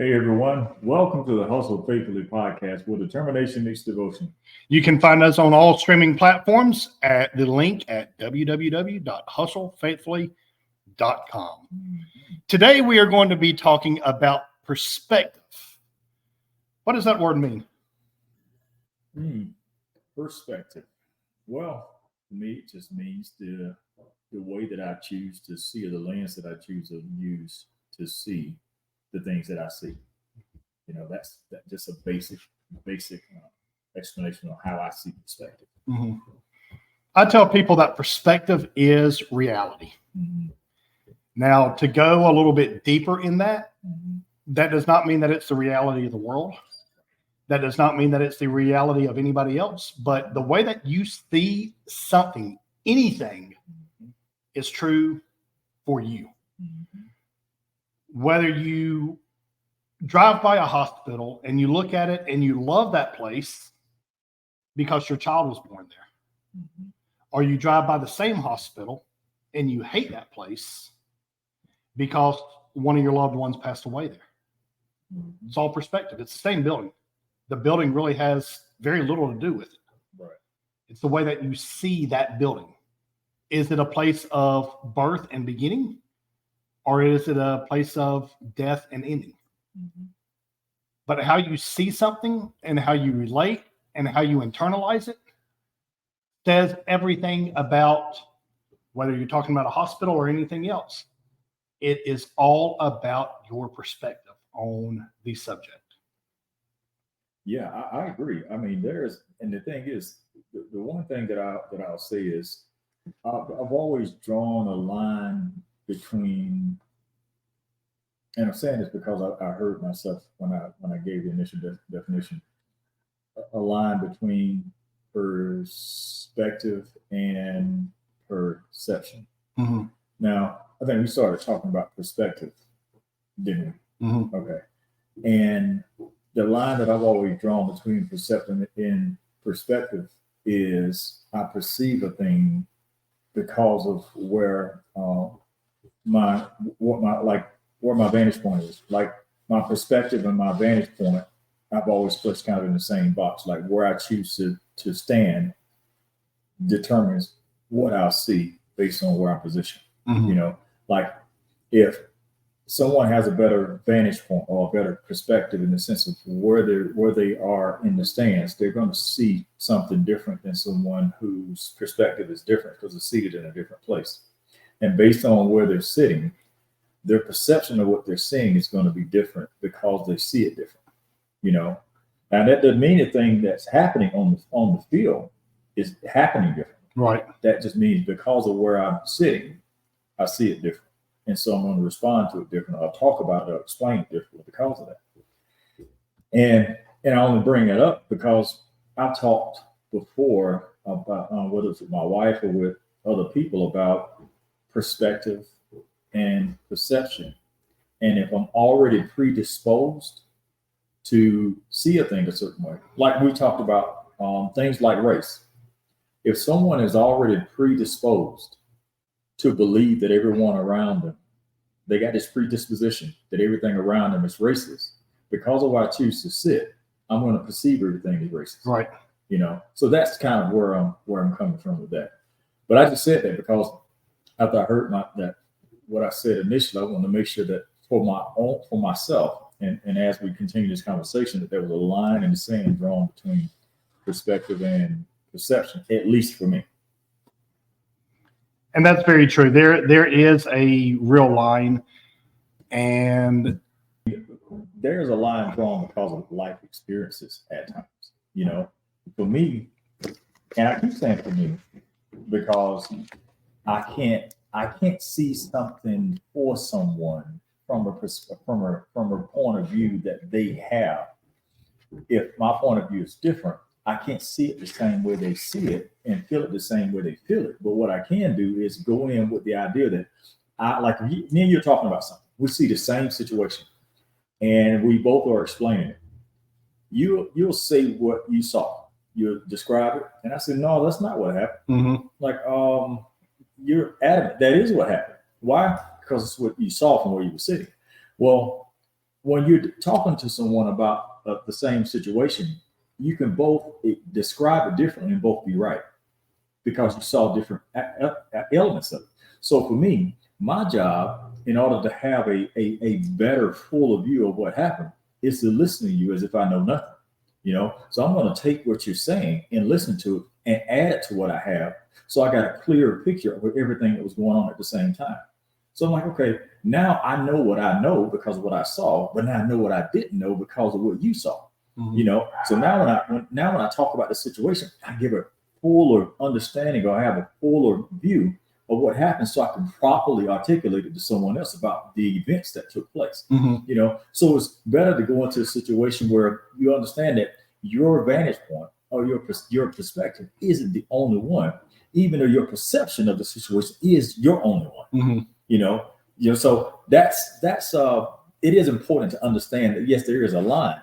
Hey everyone, welcome to the Hustle Faithfully podcast where determination meets devotion. You can find us on all streaming platforms at the link at www.hustlefaithfully.com. Today we are going to be talking about perspective. What does that word mean? Perspective. Well, to me, it just means the way that I choose to see, or the lens that I choose to use to see the things that I see. You know, that's just a basic explanation of how I see perspective. Mm-hmm. I tell people that perspective is reality. Mm-hmm. Now, to go a little bit deeper in that, Mm-hmm. that does not mean that it's the reality of the world. That does not mean that it's the reality of anybody else. But the way that you see something, anything, is true for you. Mm-hmm. Whether you drive by a hospital and you look at it and you love that place because your child was born there, Mm-hmm. or you drive by the same hospital and you hate that place because one of your loved ones passed away there. Mm-hmm. It's all perspective. It's the same building. The building really has very little to do with it. Right. It's the way that you see that building. Is it a place of birth and beginning? Or is it a place of death and ending? Mm-hmm. But how you see something and how you relate and how you internalize it says everything about whether you're talking about a hospital or anything else. It is all about your perspective on the subject. Yeah, I agree. I mean, and the thing is, the one thing that I'll say is, I've always drawn a line between, and I'm saying this because I heard myself when I gave the initial definition, a line between perspective and perception. Mm-hmm. Now, I think we started talking about perspective, didn't we? Mm-hmm. Okay. And the line that I've always drawn between perception and perspective is I perceive a thing because of where my vantage point is. Like my perspective and my vantage point, I've always placed kind of in the same box. Like where I choose to stand determines what I'll see based on where I'm positioned. Mm-hmm. You know, like if someone has a better vantage point or a better perspective in the sense of where they are in the stance, they're going to see something different than someone whose perspective is different because they're seated in a different place. And based on where they're sitting, their perception of what they're seeing is going to be different because they see it different. You know, and that doesn't mean anything that's happening on the field is happening different. Right. That just means because of where I'm sitting, I see it different. And so I'm going to respond to it different. I'll talk about it or explain it differently because of that. And I only bring that up because I talked before about whether it's with my wife or with other people about perspective and perception. And if I'm already predisposed to see a thing a certain way, like we talked about things like race. If someone is already predisposed to believe that everyone around them, they got this predisposition that everything around them is racist. Because of where I choose to sit, I'm going to perceive everything as racist. Right. You know, so that's kind of where I'm coming from with that. But I just said that because after I heard what I said initially, I wanted to make sure that for myself, and as we continue this conversation, that there was a line in the sand drawn between perspective and perception, at least for me. And that's very true. There is a real line, and there's a line drawn because of life experiences at times. You know, for me, and I keep saying for me, because I can't see something for someone from a point of view that they have. If my point of view is different, I can't see it the same way they see it and feel it the same way they feel it. But what I can do is go in with the idea that me and you're talking about something. We see the same situation and we both are explaining it. You'll say what you saw. You'll describe it. And I said, no, that's not what happened. Mm-hmm. Like, you're adamant that is what happened. Why? Because it's what you saw from where you were sitting. Well, when you're talking to someone about the same situation, you can both describe it differently and both be right because you saw different elements of it. So for me, my job, in order to have a better, fuller view of what happened, is to listen to you as if I know nothing. So I'm going to take what you're saying and listen to it and add it to what I have. So I got a clearer picture of everything that was going on at the same time. So I'm like, okay, now I know what I know because of what I saw, but now I know what I didn't know because of what you saw. So now when I talk about the situation, I give a fuller understanding, or I have a fuller view of what happened, so I can properly articulate it to someone else about the events that took place. So it's better to go into a situation where you understand that your vantage point or your perspective isn't the only one, even though your perception of the situation is your only one. So that's it is important to understand that yes, there is a line,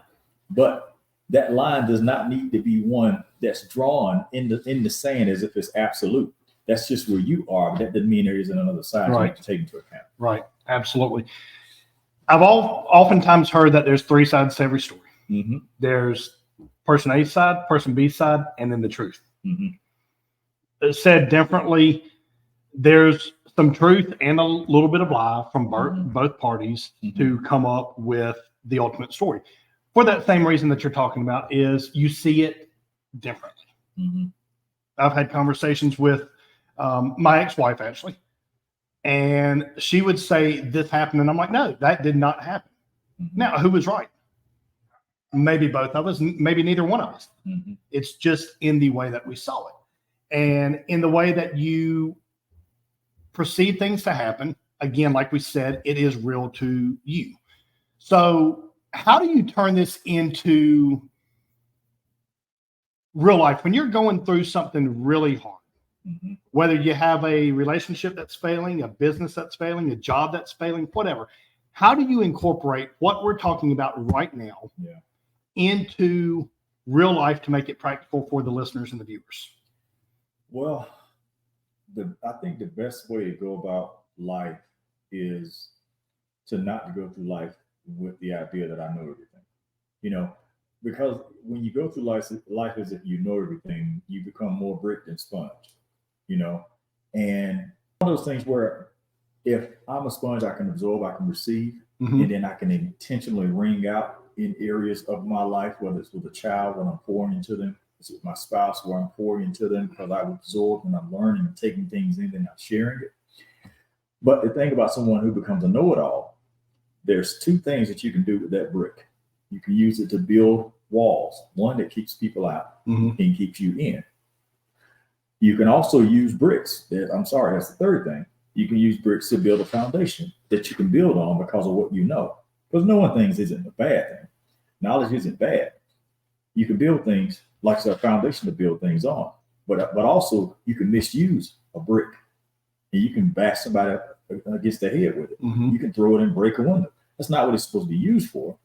but that line does not need to be one that's drawn in the sand as if it's absolute. That's just where you are, but that doesn't mean there isn't another side you have to take into account. Right. Absolutely. I've oftentimes heard that there's three sides to every story. There's person A side, person B side, and then the truth. Said differently, there's some truth and a little bit of lie from both parties to come up with the ultimate story. For that same reason that you're talking about, is you see it differently. I've had conversations with my ex-wife, actually, and she would say this happened, and I'm like, no, that did not happen. Now, who was right? Maybe both of us, maybe neither one of us. It's just in the way that we saw it, and in the way that you perceive things to happen. Again, like we said, it is real to you. So how do you turn this into real life when you're going through something really hard? Whether you have a relationship that's failing, a business that's failing, a job that's failing, whatever. How do you incorporate what we're talking about right now into real life to make it practical for the listeners and the viewers? Well, I think the best way to go about life is to not to go through life with the idea that I know everything. Because when you go through life as if you know everything, you become more brick than sponge. And one of those things where if I'm a sponge, I can absorb, I can receive, and then I can intentionally wring out in areas of my life, whether it's with a child when I'm pouring into them, it's with my spouse where I'm pouring into them because I absorb and I'm learning and taking things in and I'm sharing it. But the thing about someone who becomes a know-it-all, there's two things that you can do with that brick. You can use it to build walls, one that keeps people out and keeps you in. You can also use bricks. That's the third thing. You can use bricks to build a foundation that you can build on because of what you know. Because knowing things isn't a bad thing. Knowledge isn't bad. You can build things like a foundation to build things on. But also you can misuse a brick and you can bash somebody against the head with it. You can throw it and break a window. That's not what it's supposed to be used for.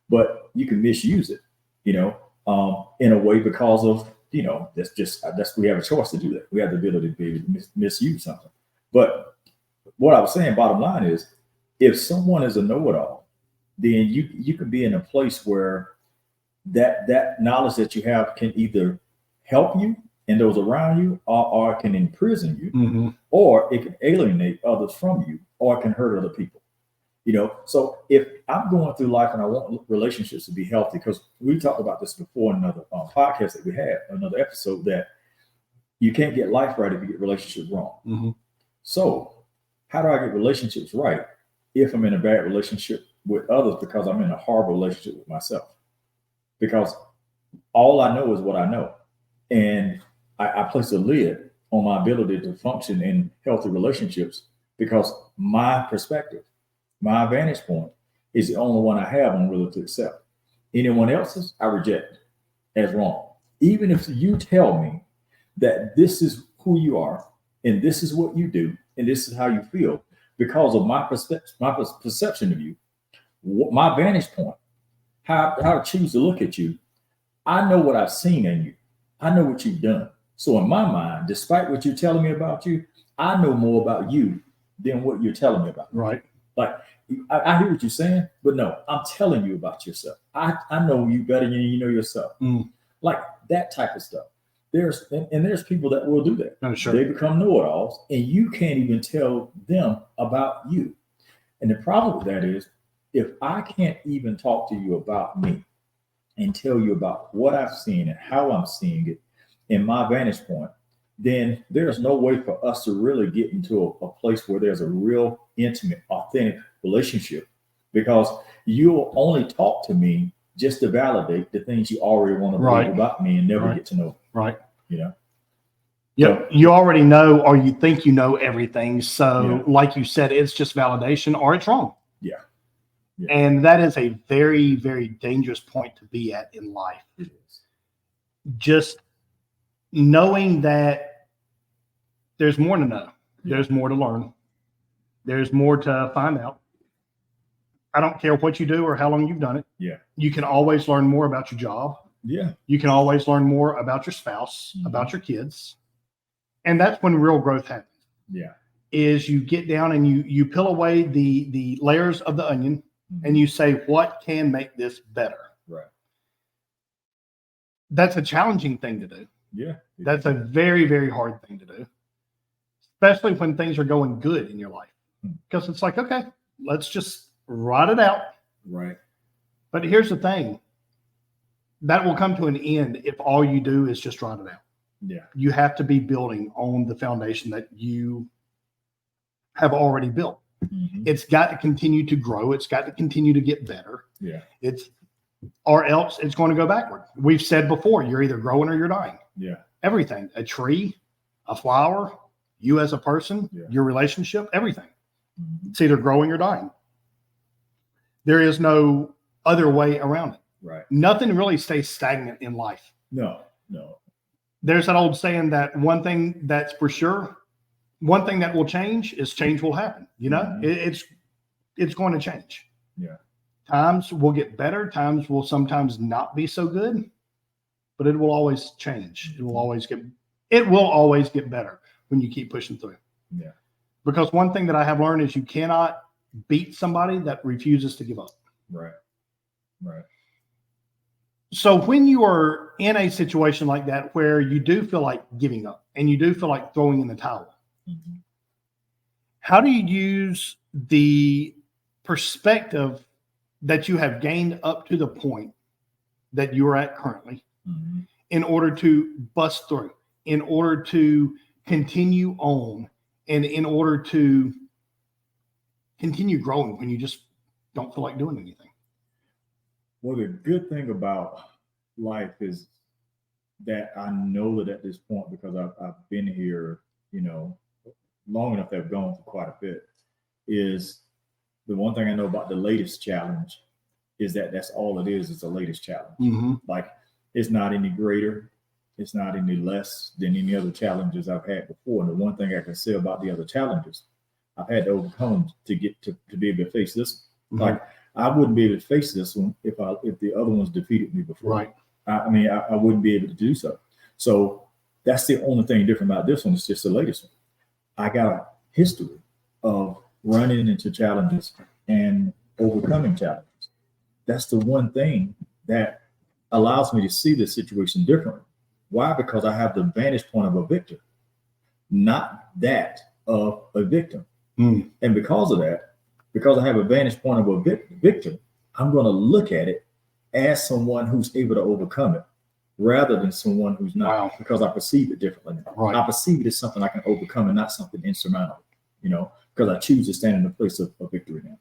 But you can misuse it, in a way because of that's we have a choice to do that. We have the ability to be able to misuse something. But what I was saying, bottom line is, if someone is a know-it-all, then you can be in a place where that knowledge that you have can either help you and those around you, or it can imprison you, or it can alienate others from you, or it can hurt other people. So if I'm going through life and I want relationships to be healthy, because we talked about this before in another podcast that we had, another episode, that you can't get life right if you get relationships wrong. So how do I get relationships right if I'm in a bad relationship with others because I'm in a horrible relationship with myself? Because all I know is what I know. And I place a lid on my ability to function in healthy relationships because my perspective, my vantage point is the only one I have on whether to accept. Anyone else's, I reject as wrong. Even if you tell me that this is who you are and this is what you do and this is how you feel, because of my perception of you, my vantage point, how I choose to look at you, I know what I've seen in you. I know what you've done. So in my mind, despite what you're telling me about you, I know more about you than what you're telling me about. Right. Like I hear what you're saying, but no, I'm telling you about yourself. I know you better than you know yourself. Like that type of stuff. There's people that will do that. Oh, sure. They become know-it-alls, and you can't even tell them about you. And the problem with that is, if I can't even talk to you about me and tell you about what I've seen and how I'm seeing it in my vantage point, then there's no way for us to really get into a place where there's a real intimate, authentic relationship, because you'll only talk to me just to validate the things you already want to believe about me and never get to know. Right. You know? Yeah. You already know, or you think you know everything. So like you said, it's just validation or it's wrong. Yeah. And that is a very, very dangerous point to be at in life. It is. Just knowing that there's more to know. There's more to learn. There's more to find out. I don't care what you do or how long you've done it. Yeah. You can always learn more about your job. Yeah. You can always learn more about your spouse, about your kids. And that's when real growth happens. Yeah. Is you get down and you peel away the layers of the onion and you say, what can make this better? Right. That's a challenging thing to do. Yeah. That's a very, very hard thing to do, especially when things are going good in your life. Because it's like, okay, let's just ride it out. Right. But here's the thing. That will come to an end if all you do is just ride it out. Yeah. You have to be building on the foundation that you have already built. It's got to continue to grow. It's got to continue to get better. Yeah. Or else it's going to go backward. We've said before, you're either growing or you're dying. Yeah. Everything, a tree, a flower, you as a person, your relationship, everything. It's either growing or dying. There is no other way around it. Right. Nothing really stays stagnant in life. No. There's that old saying that one thing that's for sure, one thing that will change is change will happen. You know, it's going to change. Yeah. Times will get better. Times will sometimes not be so good, but it will always change. It will always get better when you keep pushing through. Yeah. Because one thing that I have learned is you cannot beat somebody that refuses to give up. Right. Right. So when you are in a situation like that, where you do feel like giving up and you do feel like throwing in the towel, how do you use the perspective that you have gained up to the point that you are at currently in order to bust through, in order to continue on, and in order to continue growing when you just don't feel like doing anything? Well, the good thing about life is that I know that at this point, because I've been here, long enough that I've gone through quite a bit, is the one thing I know about the latest challenge is that that's all it is the latest challenge. Like, it's not any greater, it's not any less than any other challenges I've had before. And the one thing I can say about the other challenges I've had to overcome to get to be able to face this one. Like, I wouldn't be able to face this one if the other ones defeated me before. Right. I wouldn't be able to do so. So that's the only thing different about this one. It's just the latest one. I got a history of running into challenges and overcoming challenges. That's the one thing that allows me to see the situation differently. Why? Because I have the vantage point of a victor, not that of a victim. And because of that, because I have a vantage point of a victim, I'm going to look at it as someone who's able to overcome it rather than someone who's not, because I perceive it differently. Right. I perceive it as something I can overcome and not something insurmountable, because I choose to stand in the place of victory now.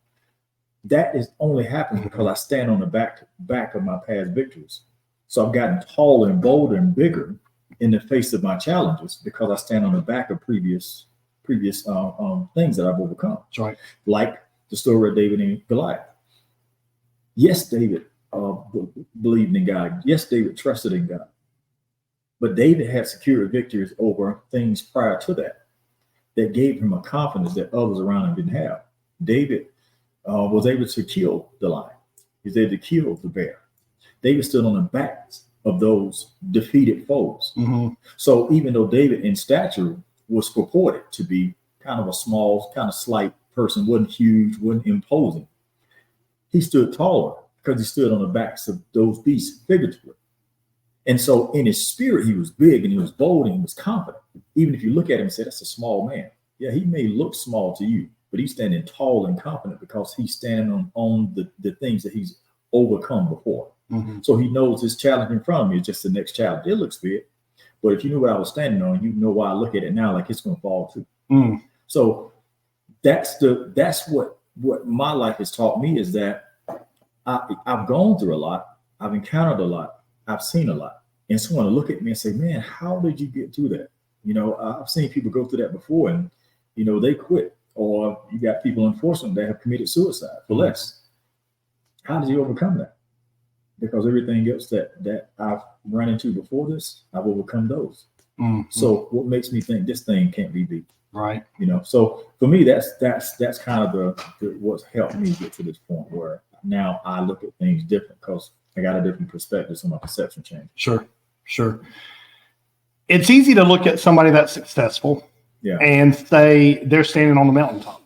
That is only happens because I stand on the back of my past victories. So I've gotten taller and bolder and bigger in the face of my challenges because I stand on the back of previous things that I've overcome. That's right. Like the story of David and Goliath. Yes, David believed in God. Yes, David trusted in God. But David had secured victories over things prior to that gave him a confidence that others around him didn't have. David was able to kill the lion. He was able to kill the bear. David stood on the backs of those defeated foes. So even though David in stature was purported to be kind of a small, kind of slight person, wasn't huge, wasn't imposing. He stood taller because he stood on the backs of those beasts figuratively. And so in his spirit, he was big and he was bold and he was confident. Even if you look at him and say, that's a small man. Yeah, he may look small to you, but he's standing tall and confident because he's standing on the things that he's overcome before. Mm-hmm. So he knows his challenge in front of me is just the next challenge. It looks big, but if you knew what I was standing on, you know why I look at it now like it's going to fall too. Mm. So that's what my life has taught me, is that I've gone through a lot, I've encountered a lot, I've seen a lot, and someone to look at me and say, "Man, how did you get through that?" You know, I've seen people go through that before, and you know they quit, or you got people unfortunately that have committed suicide for less. How did you overcome that? Because everything else that I've run into before this, I've overcome those. Mm-hmm. So what makes me think this thing can't be beat? Right. You know, so for me, that's kind of the what's helped me get to this point where now I look at things different because I got a different perspective, so my perception changed. Sure. It's easy to look at somebody that's successful, and say they're standing on the mountaintop.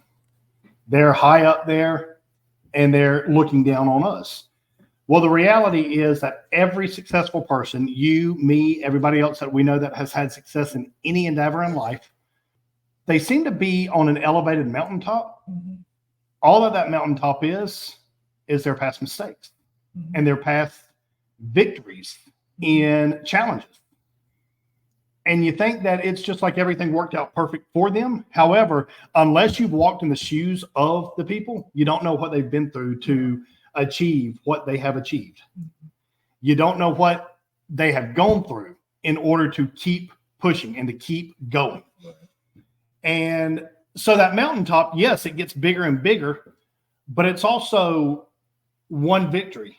They're high up there, and they're looking down on us. Well, the reality is that every successful person, you, me, everybody else that we know that has had success in any endeavor in life, they seem to be on an elevated mountaintop. Mm-hmm. All that mountaintop is their past mistakes and their past victories in challenges. And you think that it's just like everything worked out perfect for them. However, unless you've walked in the shoes of the people, you don't know what they've been through to achieve what they have achieved. You don't know what they have gone through in order to keep pushing and to keep going. And so that mountaintop, yes, it gets bigger and bigger, but it's also one victory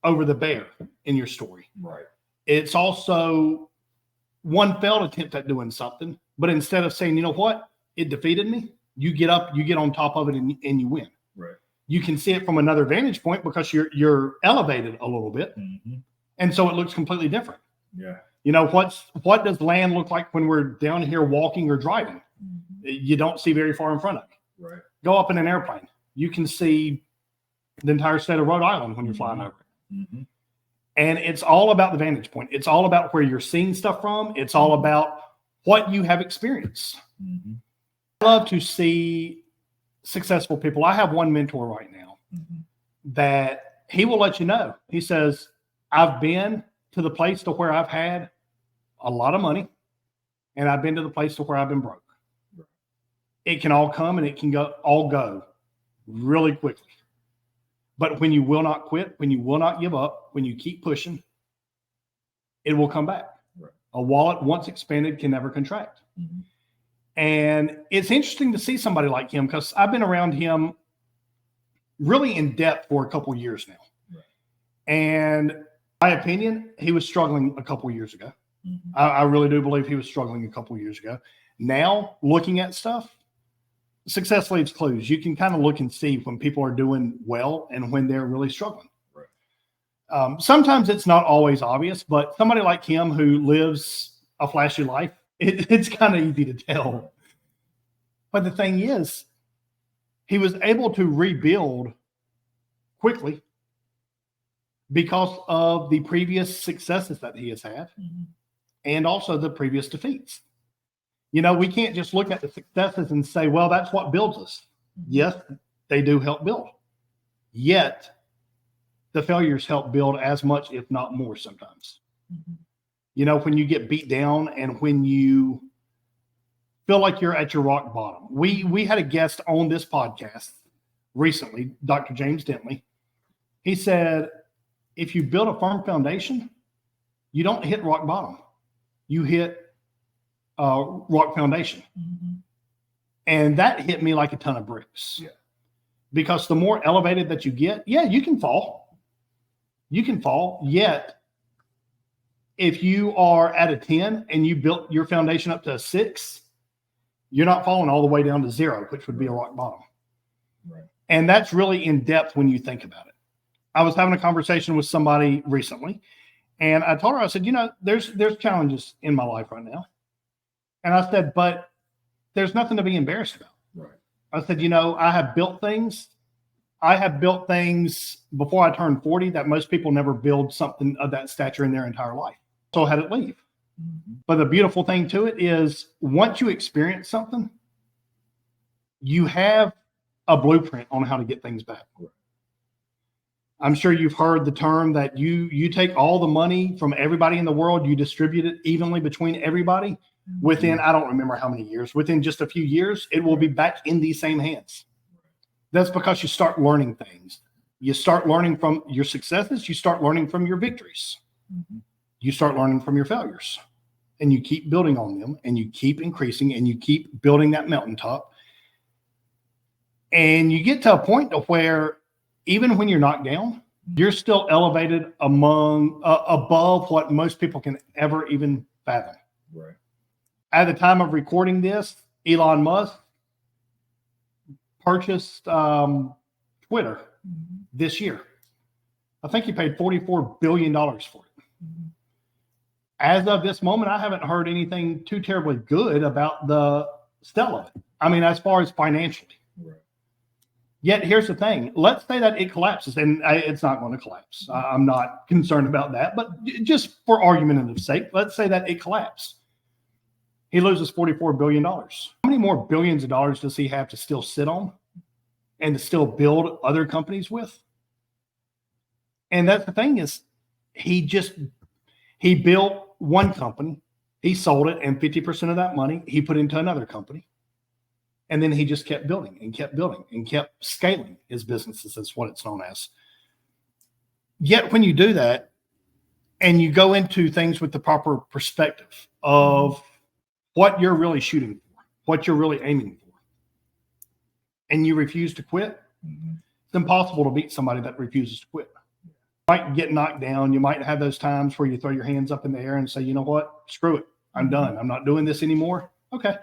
over the bear in your story. Right. It's also one failed attempt at doing something, but instead of saying, you know what, it defeated me, you get up, you get on top of it, and you win. Right. You can see it from another vantage point because you're elevated a little bit, and so it looks completely different. Yeah. You know, what does land look like when we're down here walking or driving? You don't see very far in front of you. Right. Go up in an airplane, you can see the entire state of Rhode Island when you're flying over it. Mm-hmm. And it's all about the vantage point. It's all about where you're seeing stuff from. It's all about what you have experienced. Mm-hmm. I love to see successful people. I have one mentor right now that he will let you know. He says, I've been to the place to where I've had a lot of money, and I've been to the place to where I've been broke. It can all come and it can all go really quickly. But when you will not quit, when you will not give up, when you keep pushing, it will come back. Right. A wallet once expanded can never contract. Mm-hmm. And it's interesting to see somebody like him because I've been around him really in depth for a couple of years now. Right. And in my opinion, he was struggling a couple of years ago. Mm-hmm. I really do believe he was struggling a couple of years ago. Now, looking at stuff, success leaves clues. You can kind of look and see when people are doing well and when they're really struggling. Right. Sometimes it's not always obvious, but somebody like him who lives a flashy life, it's kind of easy to tell. But the thing is, he was able to rebuild quickly because of the previous successes that he has had and also the previous defeats. You know, we can't just look at the successes and say, well, that's what builds us. Yes, they do help build. Yet, the failures help build as much, if not more sometimes. You know, when you get beat down and when you feel like you're at your rock bottom. We had a guest on this podcast recently, Dr. James Dentley. He said, if you build a firm foundation, you don't hit rock bottom. You hit rock foundation. And that hit me like a ton of bricks. Yeah. Because the more elevated that you get, you can fall. You can fall. Yet, if you are at a 10 and you built your foundation up to a 6, you're not falling all the way down to 0, which would be a rock bottom. Right. And that's really in depth when you think about it. I was having a conversation with somebody recently, and I told her, I said, you know, there's challenges in my life right now. And I said, but there's nothing to be embarrassed about. Right. I said, I have built things. I have built things before I turned 40 that most people never build something of that stature in their entire life. So I had it leave. But the beautiful thing to it is once you experience something, you have a blueprint on how to get things back. I'm sure you've heard the term that you take all the money from everybody in the world, you distribute it evenly between everybody. Within, I don't remember how many years, within just a few years, it will be back in these same hands. That's because you start learning things. You start learning from your successes. You start learning from your victories. You start learning from your failures. And you keep building on them, and you keep increasing, and you keep building that mountaintop. And you get to a point to where even when you're knocked down, you're still elevated above what most people can ever even fathom. Right. At the time of recording this, Elon Musk purchased Twitter this year. I think he paid $44 billion for it. As of this moment, I haven't heard anything too terribly good about the sale of it. I mean, as far as financially. Right. Yet here's the thing. Let's say that it collapses, and it's not going to collapse. I'm not concerned about that, but just for argumentative sake, let's say that it collapsed. He loses $44 billion. How many more billions of dollars does he have to still sit on and to still build other companies with? And that's the thing is he built one company, he sold it, and 50% of that money he put into another company. And then he just kept building and kept building and kept scaling his businesses. That's what it's known as. Yet when you do that and you go into things with the proper perspective of what you're really shooting for, what you're really aiming for, and you refuse to quit, it's impossible to beat somebody that refuses to quit. You might get knocked down. You might have those times where you throw your hands up in the air and say, you know what, screw it. I'm done. I'm not doing this anymore. Okay.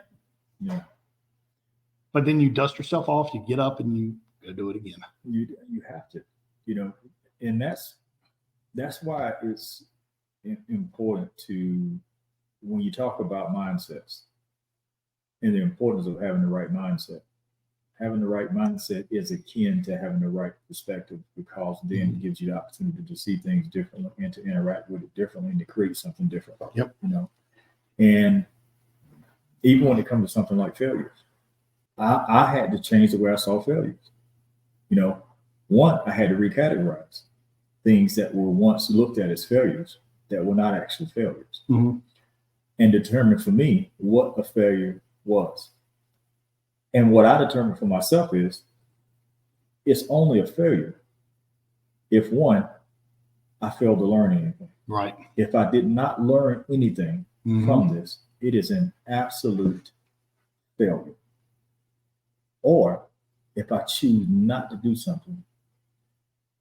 Yeah. But then you dust yourself off, you get up and you go do it again. You have to, and that's why it's important to, when you talk about mindsets and the importance of having the right mindset is akin to having the right perspective, because then it gives you the opportunity to see things differently and to interact with it differently and to create something different. Yep. And even when it comes to something like failures, I had to change the way I saw failures. One, I had to recategorize things that were once looked at as failures that were not actually failures, and determine for me what a failure was. And what I determined for myself is it's only a failure if, one, I failed to learn anything. Right. If I did not learn anything from this, it is an absolute failure. Or if I choose not to do something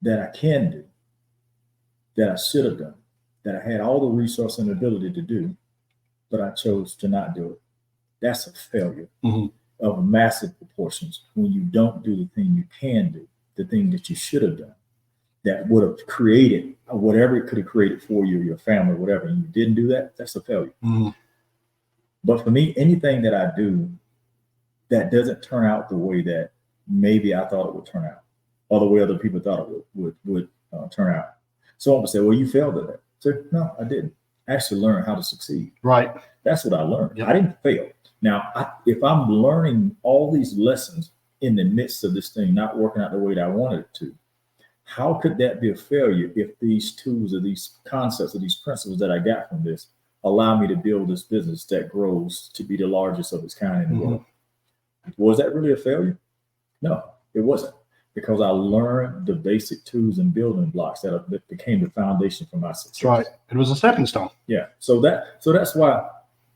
that I can do, that I should have done, that I had all the resource and ability to do, but I chose to not do it, that's a failure of massive proportions when you don't do the thing you can do, the thing that you should have done, that would have created whatever it could have created for you, your family, whatever, and you didn't do that, that's a failure. But for me, anything that I do that doesn't turn out the way that maybe I thought it would turn out, or the way other people thought it would turn out. Someone would say, well, you failed at that. So, no, I didn't. I actually learned how to succeed. Right. That's what I learned. Yep. I didn't fail. Now, if I'm learning all these lessons in the midst of this thing not working out the way that I wanted it to, how could that be a failure if these tools or these concepts or these principles that I got from this allow me to build this business that grows to be the largest of its kind in the world? Was that really a failure? No, it wasn't, because I learned the basic tools and building blocks that became the foundation for my success. That's right. It was a stepping stone. Yeah. So that's why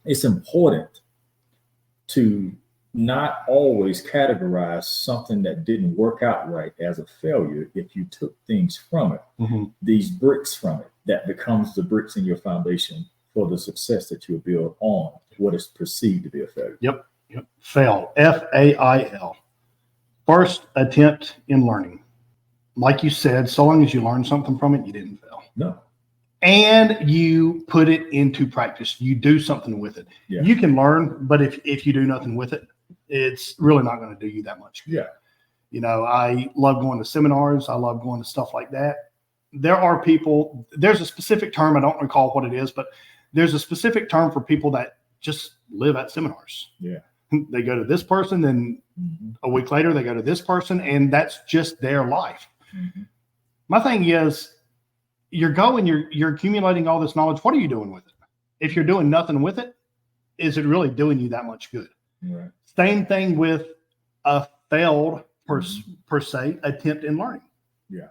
it's important to not always categorize something that didn't work out right as a failure. If you took things from it, these bricks from it, that becomes the bricks in your foundation for the success that you'll build on what is perceived to be a failure. Yep. Fail. F-A-I-L. First attempt in learning. Like you said, so long as you learn something from it, you didn't fail. No. And you put it into practice. You do something with it. Yeah. You can learn, but if you do nothing with it, It's really not going to do you that much good. Yeah. You know, I love going to seminars. I love going to stuff like that. There are people, there's a specific term, I don't recall what it is, but there's a specific term for people that just live at seminars. Yeah. They go to this person, then a week later they go to this person, and that's just their life. My thing is, you're accumulating all this knowledge. What are you doing with it? If you're doing nothing with it, is it really doing you that much good? Right. Same thing with a failed per se attempt in learning. Yeah.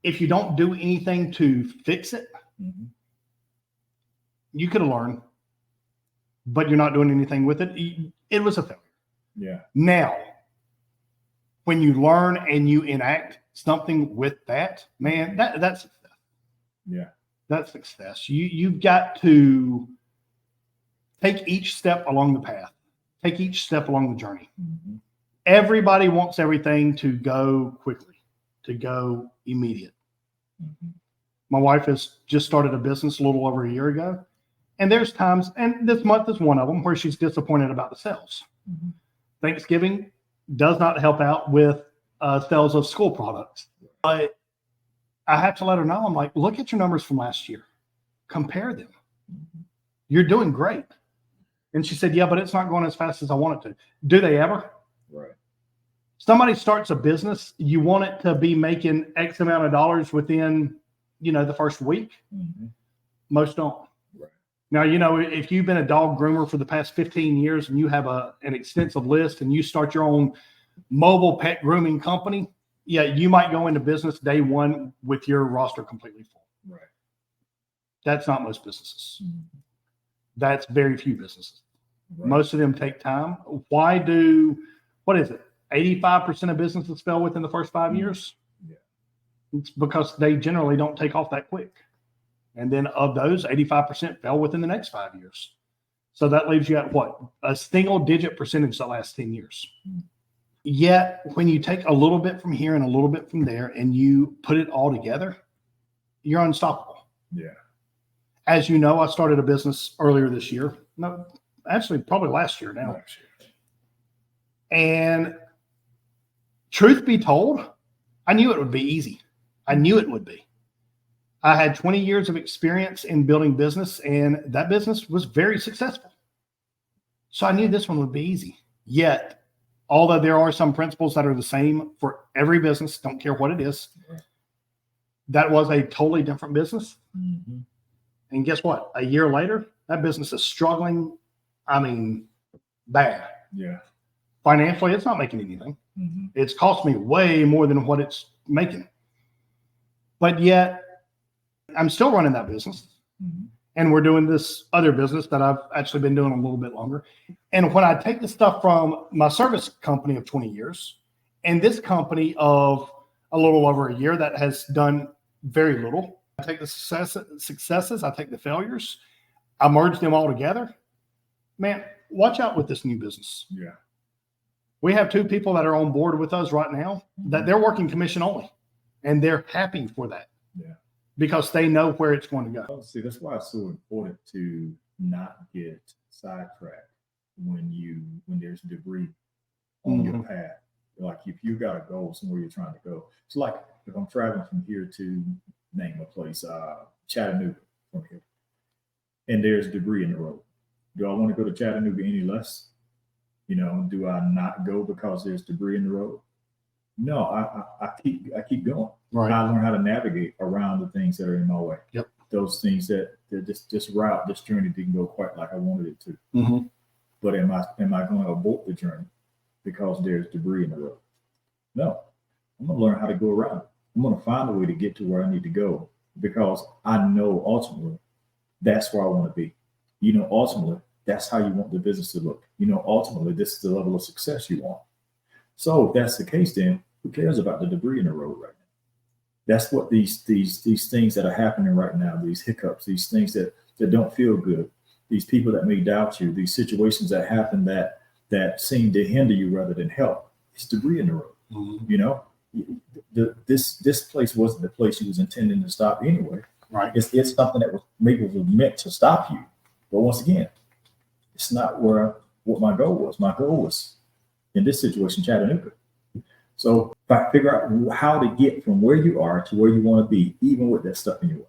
If you don't do anything to fix it, you could have learned, but you're not doing anything with it. It was a failure. Yeah. Now, when you learn and you enact something with that, man, that's success. Yeah. That's success. You've got to take each step along the path, take each step along the journey. Everybody wants everything to go quickly, to go immediate. My wife has just started a business a little over a year ago. And there's times, and this month is one of them, where she's disappointed about the sales. Thanksgiving does not help out with sales of school products. But I have to let her know, I'm like, look at your numbers from last year. Compare them. You're doing great. And she said, yeah, but it's not going as fast as I want it to. Do they ever? Right. Somebody starts a business, you want it to be making X amount of dollars within, the first week. Most don't. Right. Now, if you've been a dog groomer for the past 15 years and you have an extensive list and you start your own mobile pet grooming company, yeah, you might go into business day one with your roster completely full. Right. That's not most businesses. That's very few businesses. Right. Most of them take time. What is it? 85% of businesses fail within the first 5 years. Yeah. It's because they generally don't take off that quick. And then of those, 85% fell within the next 5 years. So that leaves you at what? A single digit percentage that lasts 10 years. Yet when you take a little bit from here and a little bit from there and you put it all together, you're unstoppable. Yeah. As you know, I started a business earlier this year. No, actually probably last year now. And truth be told, I knew it would be easy. I knew it would be. I had 20 years of experience in building business, and that business was very successful. So I knew this one would be easy. Yet, although there are some principles that are the same for every business, don't care what it is, that was a totally different business. And guess what? A year later, that business is struggling. I mean, bad. Yeah. Financially, it's not making anything. It's cost me way more than what it's making. But yet, I'm still running that business. And we're doing this other business that I've actually been doing a little bit longer. And when I take the stuff from my service company of 20 years and this company of a little over a year that has done very little, I take the successes, I take the failures, I merge them all together. Man, watch out with this new business. Yeah. We have 2 people that are on board with us right now that they're working commission only, and they're happy for that. Yeah. Because they know where it's going to go. See, that's why it's so important to not get sidetracked when there's debris on your path. Like if you got a goal somewhere you're trying to go. It's like if I'm traveling from here to name a place, Chattanooga from here, and there's debris in the road. Do I want to go to Chattanooga any less? Do I not go because there's debris in the road? No, I keep going. Right. I learn how to navigate around the things that are in my way. Yep. Those things that this route, this journey didn't go quite like I wanted it to. But am I going to abort the journey because there's debris in the road? No. I'm going to learn how to go around it. I'm going to find a way to get to where I need to go because I know ultimately that's where I want to be. Ultimately, that's how you want the business to look. Ultimately, this is the level of success you want. So if that's the case, then who cares about the debris in the road right now? That's what these things that are happening right now, these hiccups, these things that don't feel good, these people that may doubt you, these situations that happen that seem to hinder you rather than help. It's debris in the road. This place wasn't the place you was intending to stop anyway. Right. It's something that was meant to stop you. But once again, it's not where what my goal was. My goal was, in this situation, Chattanooga. So if I figure out how to get from where you are to where you want to be, even with that stuff in your way,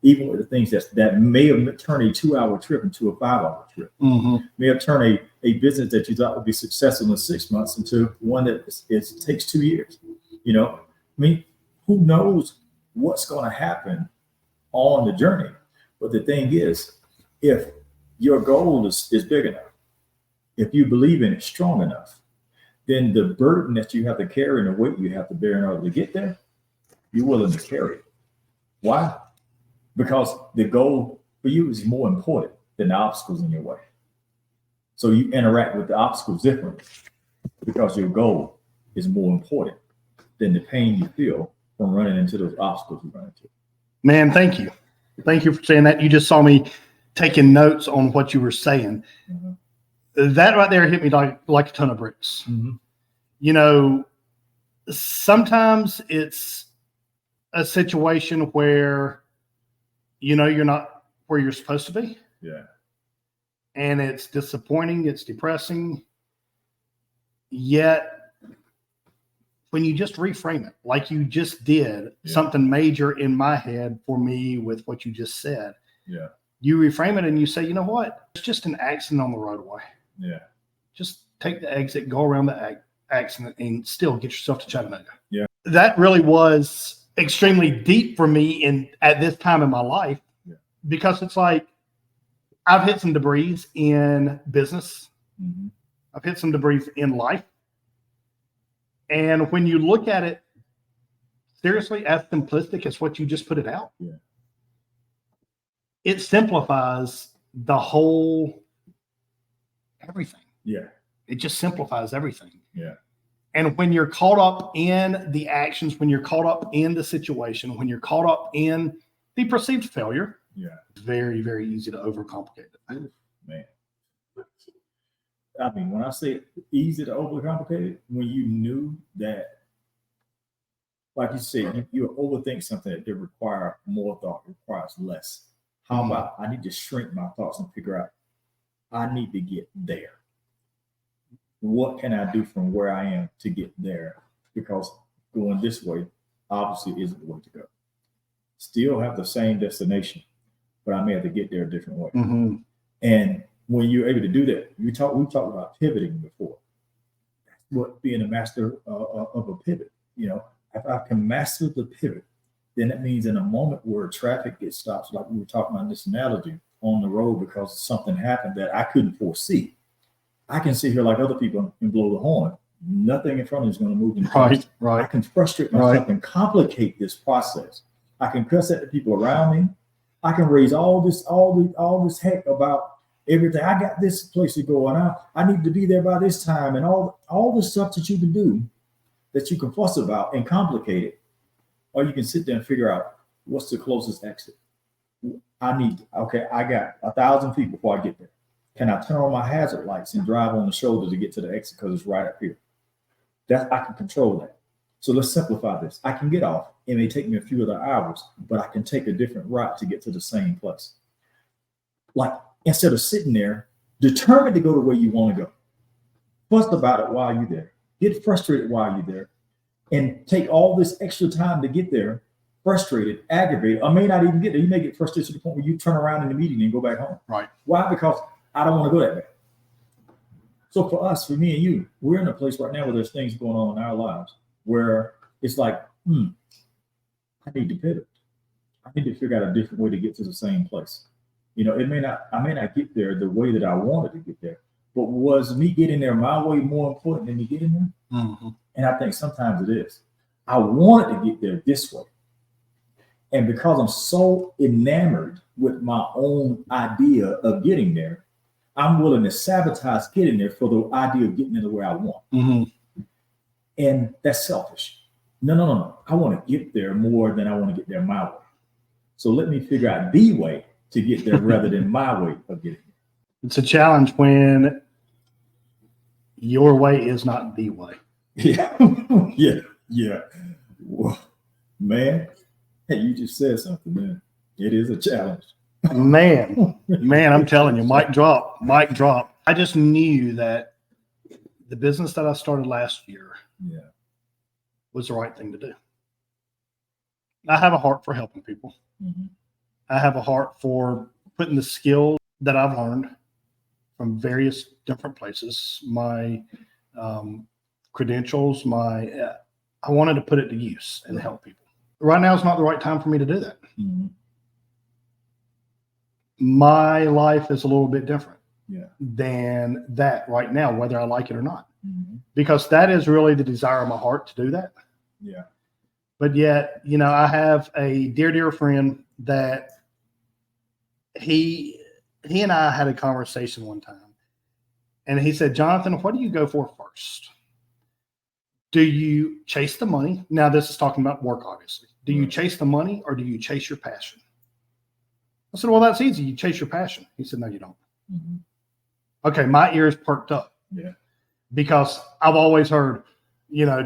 even with the things that may have turned a 2-hour trip into a 5-hour trip, may have turned a business that you thought would be successful in 6 months into one that takes 2 years. You know, I mean, who knows what's going to happen on the journey? But the thing is, if your goal is big enough, if you believe in it strong enough, then the burden that you have to carry and the weight you have to bear in order to get there, you're willing to carry it. Why? Because the goal for you is more important than the obstacles in your way. So you interact with the obstacles differently because your goal is more important than the pain you feel from running into those obstacles you run into. Man, thank you. Thank you for saying that. You just saw me taking notes on what you were saying. That right there hit me like a ton of bricks. You know, sometimes it's a situation where, you know, you're not where you're supposed to be. Yeah. And it's disappointing. It's depressing. Yet, when you just reframe it, like you just did, something major in my head for me with what you just said. Yeah. You reframe it and you say, you know what? It's just an accident on the roadway. Yeah. Just take the exit, go around the accident, and still get yourself to Chattanooga. Yeah. That really was extremely deep for me at this time in my life, because it's like I've hit some debris in business. I've hit some debris in life. And when you look at it seriously, as simplistic as what you just put it out, it simplifies the whole everything. Yeah. It just simplifies everything. Yeah. And when you're caught up in the actions, when you're caught up in the situation, when you're caught up in the perceived failure, it's very, very easy to overcomplicate it. Man. I mean, when I say easy to overcomplicate it, when you knew that, like you said, you overthink something that require more thought, requires less. How about I need to shrink my thoughts and figure out I need to get there. What can I do from where I am to get there? Because going this way obviously isn't the way to go. Still have the same destination, but I may have to get there a different way. And when you're able to do that, we talked about pivoting before. That's what being a master of a pivot. You know, if I can master the pivot, then that means in a moment where traffic gets stopped, like we were talking about in this analogy, on the road because something happened that I couldn't foresee. I can sit here like other people and blow the horn. Nothing in front of me is going to move. Right. I can frustrate myself and complicate this process. I can cuss at the people around me. I can raise all this heck about everything. I got this place to go, and I need to be there by this time, and all the stuff that you can do, that you can fuss about and complicate it, or you can sit there and figure out what's the closest exit. I got 1,000 feet before I get there. Can I turn on my hazard lights and drive on the shoulder to get to the exit because it's right up here? I can control that. So let's simplify this. I can get off. It may take me a few other hours, but I can take a different route to get to the same place. Like, instead of sitting there, determined to go to where you want to go. Fuss about it while you're there. Get frustrated while you're there. And take all this extra time to get there, frustrated, aggravated. I may not even get there. You may get frustrated to the point where you turn around in the meeting and go back home. Right. Why? Because I don't want to go that way. So for us, for me and you, we're in a place right now where there's things going on in our lives where it's like, I need to pivot. I need to figure out a different way to get to the same place. You know, I may not get there the way that I wanted to get there, but was me getting there my way more important than me getting there? And I think sometimes it is. I wanted to get there this way. And because I'm so enamored with my own idea of getting there, I'm willing to sabotage getting there for the idea of getting there the way I want. And that's selfish. No. I want to get there more than I want to get there my way. So let me figure out the way to get there rather than my way of getting there. It's a challenge when your way is not the way. Yeah. Well, man, hey, you just said something, man. It is a challenge. Man, I'm telling you, mic drop. I just knew that the business that I started last year was the right thing to do. I have a heart for helping people. Mm-hmm. I have a heart for putting the skills that I've learned from various different places, my credentials, I wanted to put it to use and help people. Right now is not the right time for me to do that. Mm-hmm. My life is a little bit different Yeah. than that right now, whether I like it or not, Mm-hmm. because that is really the desire of my heart to do that. Yeah. But yet, I have a dear friend that he and I had a conversation one time, and he said, Jonathan, what do you go for first? Do you chase the money? Now, this is talking about work, obviously. Do you chase the money or do you chase your passion? I said, well, that's easy. You chase your passion. He said, no, you don't. Mm-hmm. Okay, my ears perked up. Yeah. Because I've always heard,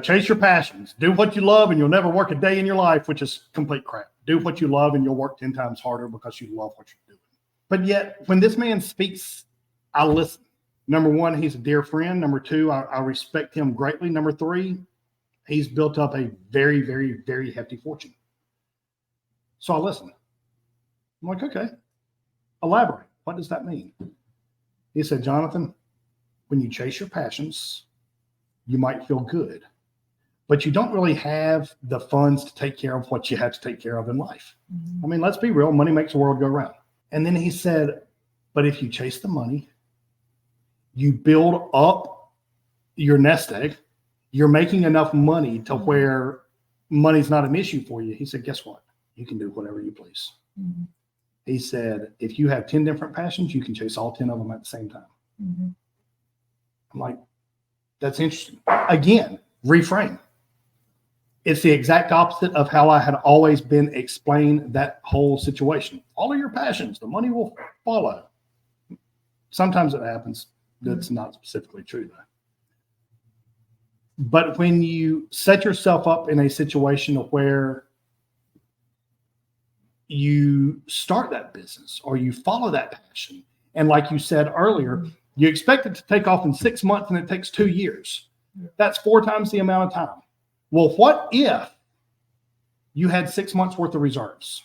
chase your passions. Do what you love and you'll never work a day in your life, which is complete crap. Do what you love and you'll work 10 times harder because you love what you're doing. But yet, when this man speaks, I listen. Number one, he's a dear friend. Number two, I respect him greatly. Number three, he's built up a very, very, very hefty fortune. So I listen. I'm like, okay, elaborate. What does that mean? He said, Jonathan, when you chase your passions, you might feel good, but you don't really have the funds to take care of what you have to take care of in life. Mm-hmm. I mean, let's be real. Money makes the world go round. And then he said, but if you chase the money, you build up your nest egg, you're making enough money to where money's not an issue for you. He said, guess what? You can do whatever you please. Mm-hmm. He said, if you have 10 different passions, you can chase all 10 of them at the same time. Mm-hmm. I'm like, that's interesting. Again, reframe. It's the exact opposite of how I had always been explained that whole situation. Follow your passions. The money will follow. Sometimes it happens. That's not specifically true, though. But when you set yourself up in a situation where you start that business or you follow that passion, and like you said earlier, you expect it to take off in 6 months and it takes 2 years. That's 4 times the amount of time. Well, what if you had 6 months worth of reserves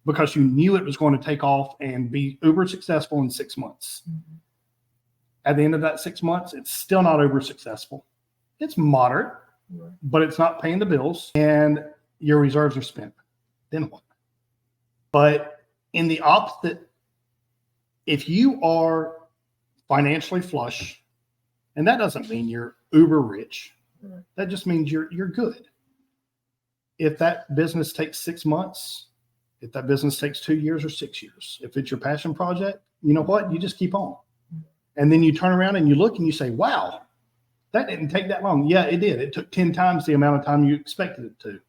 because you knew it was going to take off and be uber successful in 6 months? Mm-hmm. At the end of that 6 months, it's still not uber successful. It's moderate, but it's not paying the bills and your reserves are spent. Then what? But in the opposite, if you are financially flush, and that doesn't mean you're uber rich. Right. That just means you're good. If that business takes 6 months, if that business takes 2 years or 6 years, if it's your passion project, you know what? You just keep on. And then you turn around and you look and you say, wow, that didn't take that long. Yeah, it did. It took 10 times the amount of time you expected it to,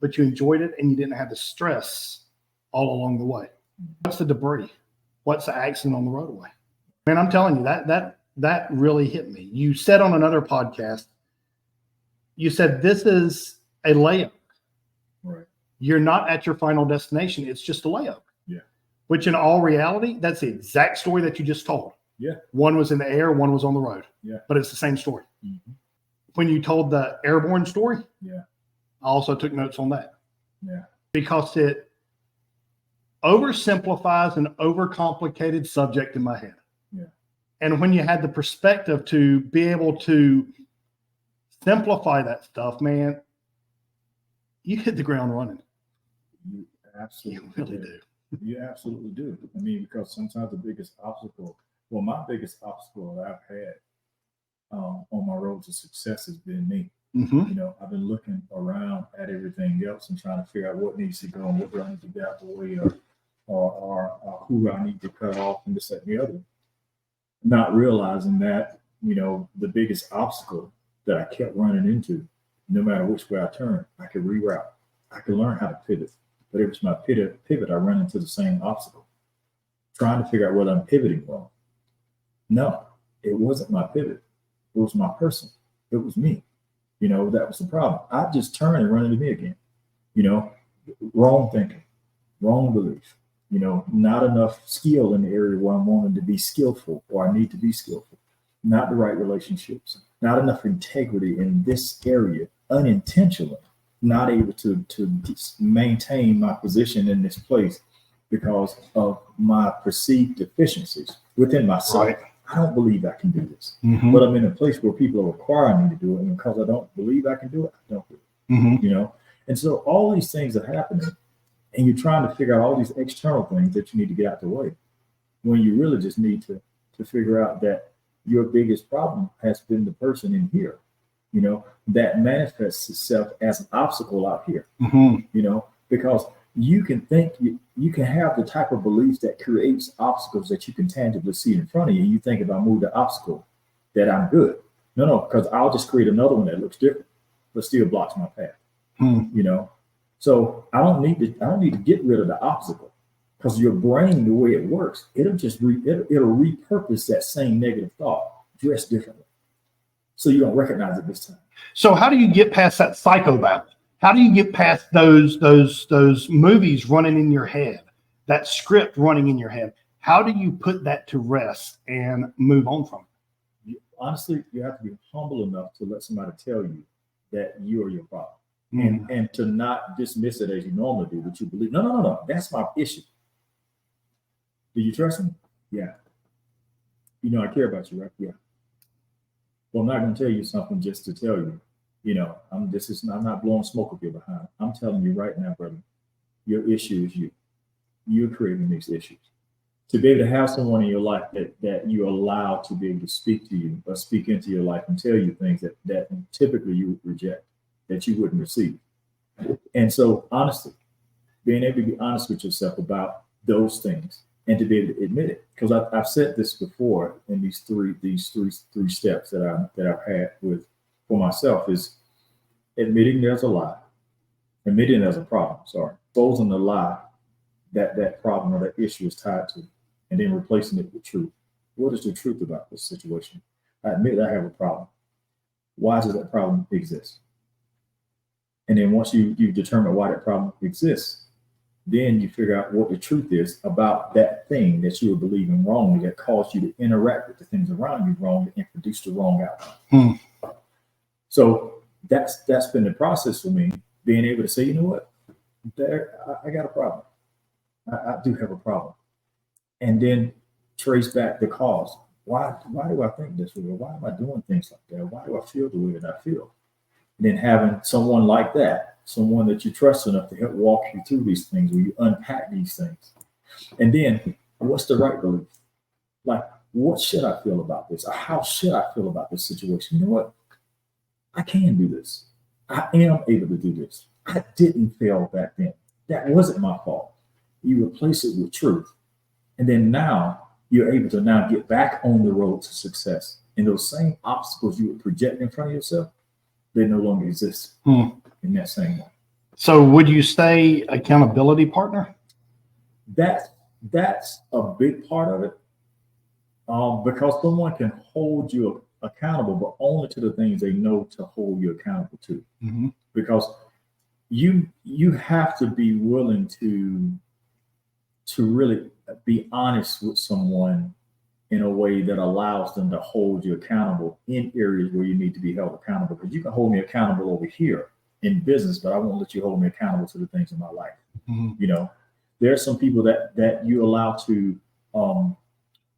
but you enjoyed it and you didn't have the stress all along the way. What's the debris? What's the accident on the roadway? Man, I'm telling you, that really hit me. You said on another podcast, you said this is a layup. Right. You're not at your final destination. It's just a layup. Yeah. Which in all reality, that's the exact story that you just told. Yeah. One was in the air, one was on the road. Yeah. But it's the same story. Mm-hmm. When you told the airborne story, yeah, I also took notes on that. Yeah. Because it oversimplifies an overcomplicated subject in my head. Yeah. And when you had the perspective to be able to simplify that stuff, man, you hit the ground running. You absolutely really do. You absolutely do. I mean, because sometimes the biggest obstacle, my biggest obstacle that I've had on my road to success has been me. Mm-hmm. I've been looking around at everything else and trying to figure out what needs to go and what do I need to get out the way or who I need to cut off and this, that, and the other. Not realizing that, the biggest obstacle that I kept running into, no matter which way I turned, I could reroute. I could learn how to pivot. But if it's my pivot, I run into the same obstacle. Trying to figure out whether I'm pivoting wrong. No, it wasn't my pivot. It was my person. It was me. That was the problem. I just turned and run into me again. Wrong thinking, wrong belief. not enough skill in the area where I'm wanting to be skillful or I need to be skillful, not the right relationships, not enough integrity in this area, unintentionally, not able to maintain my position in this place because of my perceived deficiencies within myself. Right. I don't believe I can do this, Mm-hmm. but I'm in a place where people are requiring me to do it. And because I don't believe I can do it, I don't do it, Mm-hmm. And so all these things are happening and you're trying to figure out all these external things that you need to get out the way when you really just need to figure out that your biggest problem has been the person in here, that manifests itself as an obstacle out here, Mm-hmm. Because you can think you can have the type of beliefs that creates obstacles that you can tangibly see in front of you. You think if I move the obstacle that I'm good. No, because I'll just create another one that looks different, but still blocks my path. So I don't need to get rid of the obstacle because your brain, the way it works, it'll repurpose that same negative thought dressed differently. So you don't recognize it this time. So how do you get past that psychopath? How do you get past those movies running in your head, that script running in your head? How do you put that to rest and move on from it? Honestly, you have to be humble enough to let somebody tell you that you are your problem. And to not dismiss it as you normally do, but you believe, no, that's my issue. Do you trust me? Yeah. I care about you, right? Yeah. Well, I'm not going to tell you something just to tell you, I'm not blowing smoke up your behind. I'm telling you right now, brother, your issue is you. You're creating these issues. To be able to have someone in your life that you allow to be able to speak to you or speak into your life and tell you things that typically you would reject, that you wouldn't receive. And so honestly, being able to be honest with yourself about those things and to be able to admit it. Because I've said this before in these three steps that I've had for myself is admitting there's a lie, admitting there's a problem, exposing the lie that problem or that issue is tied to, and then replacing it with truth. What is the truth about this situation? I admit I have a problem. Why does that problem exist? And then once you determine why that problem exists, then you figure out what the truth is about that thing that you were believing wrongly that caused you to interact with the things around you wrongly and produce the wrong outcome. So that's been the process for me, being able to say, you know what, I got a problem. I do have a problem. And then trace back the cause. Why do I think this way? Why am I doing things like that? Why do I feel the way that I feel? And then having someone like that, someone that you trust enough to help walk you through these things, where you unpack these things. And then what's the right belief? Like, what should I feel about this? Or how should I feel about this situation? You know what? I can do this. I am able to do this. I didn't fail back then. That wasn't my fault. You replace it with truth. And then now you're able to now get back on the road to success. And those same obstacles you would project in front of yourself, they no longer exist in that same way. So would you say accountability partner? That's a big part of it, because someone can hold you accountable, but only to the things they know to hold you accountable to. Because you have to be willing to really be honest with someone in a way that allows them to hold you accountable in areas where you need to be held accountable. Because you can hold me accountable over here in business, but I won't let you hold me accountable to the things in my life. There are some people that you allow to,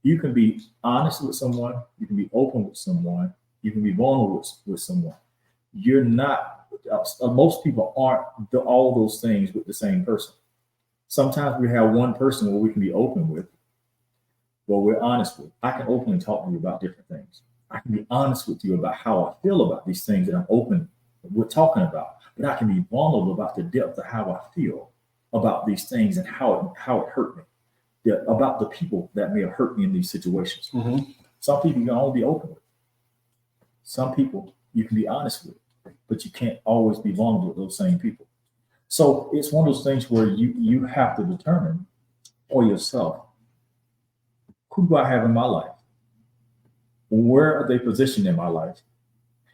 you can be honest with someone, you can be open with someone, you can be vulnerable with someone. You're not, most people aren't all those things with the same person. Sometimes we have one person where we can be open with, well, we're honest with. I can openly talk to you about different things. I can be honest with you about how I feel about these things that I'm open, we're talking about. But I can be vulnerable about the depth of how I feel about these things and how it hurt me, about the people that may have hurt me in these situations. Some people you can only be open with. Some people you can be honest with, but you can't always be vulnerable with those same people. So it's one of those things where you have to determine for yourself, who do I have in my life? Where are they positioned in my life?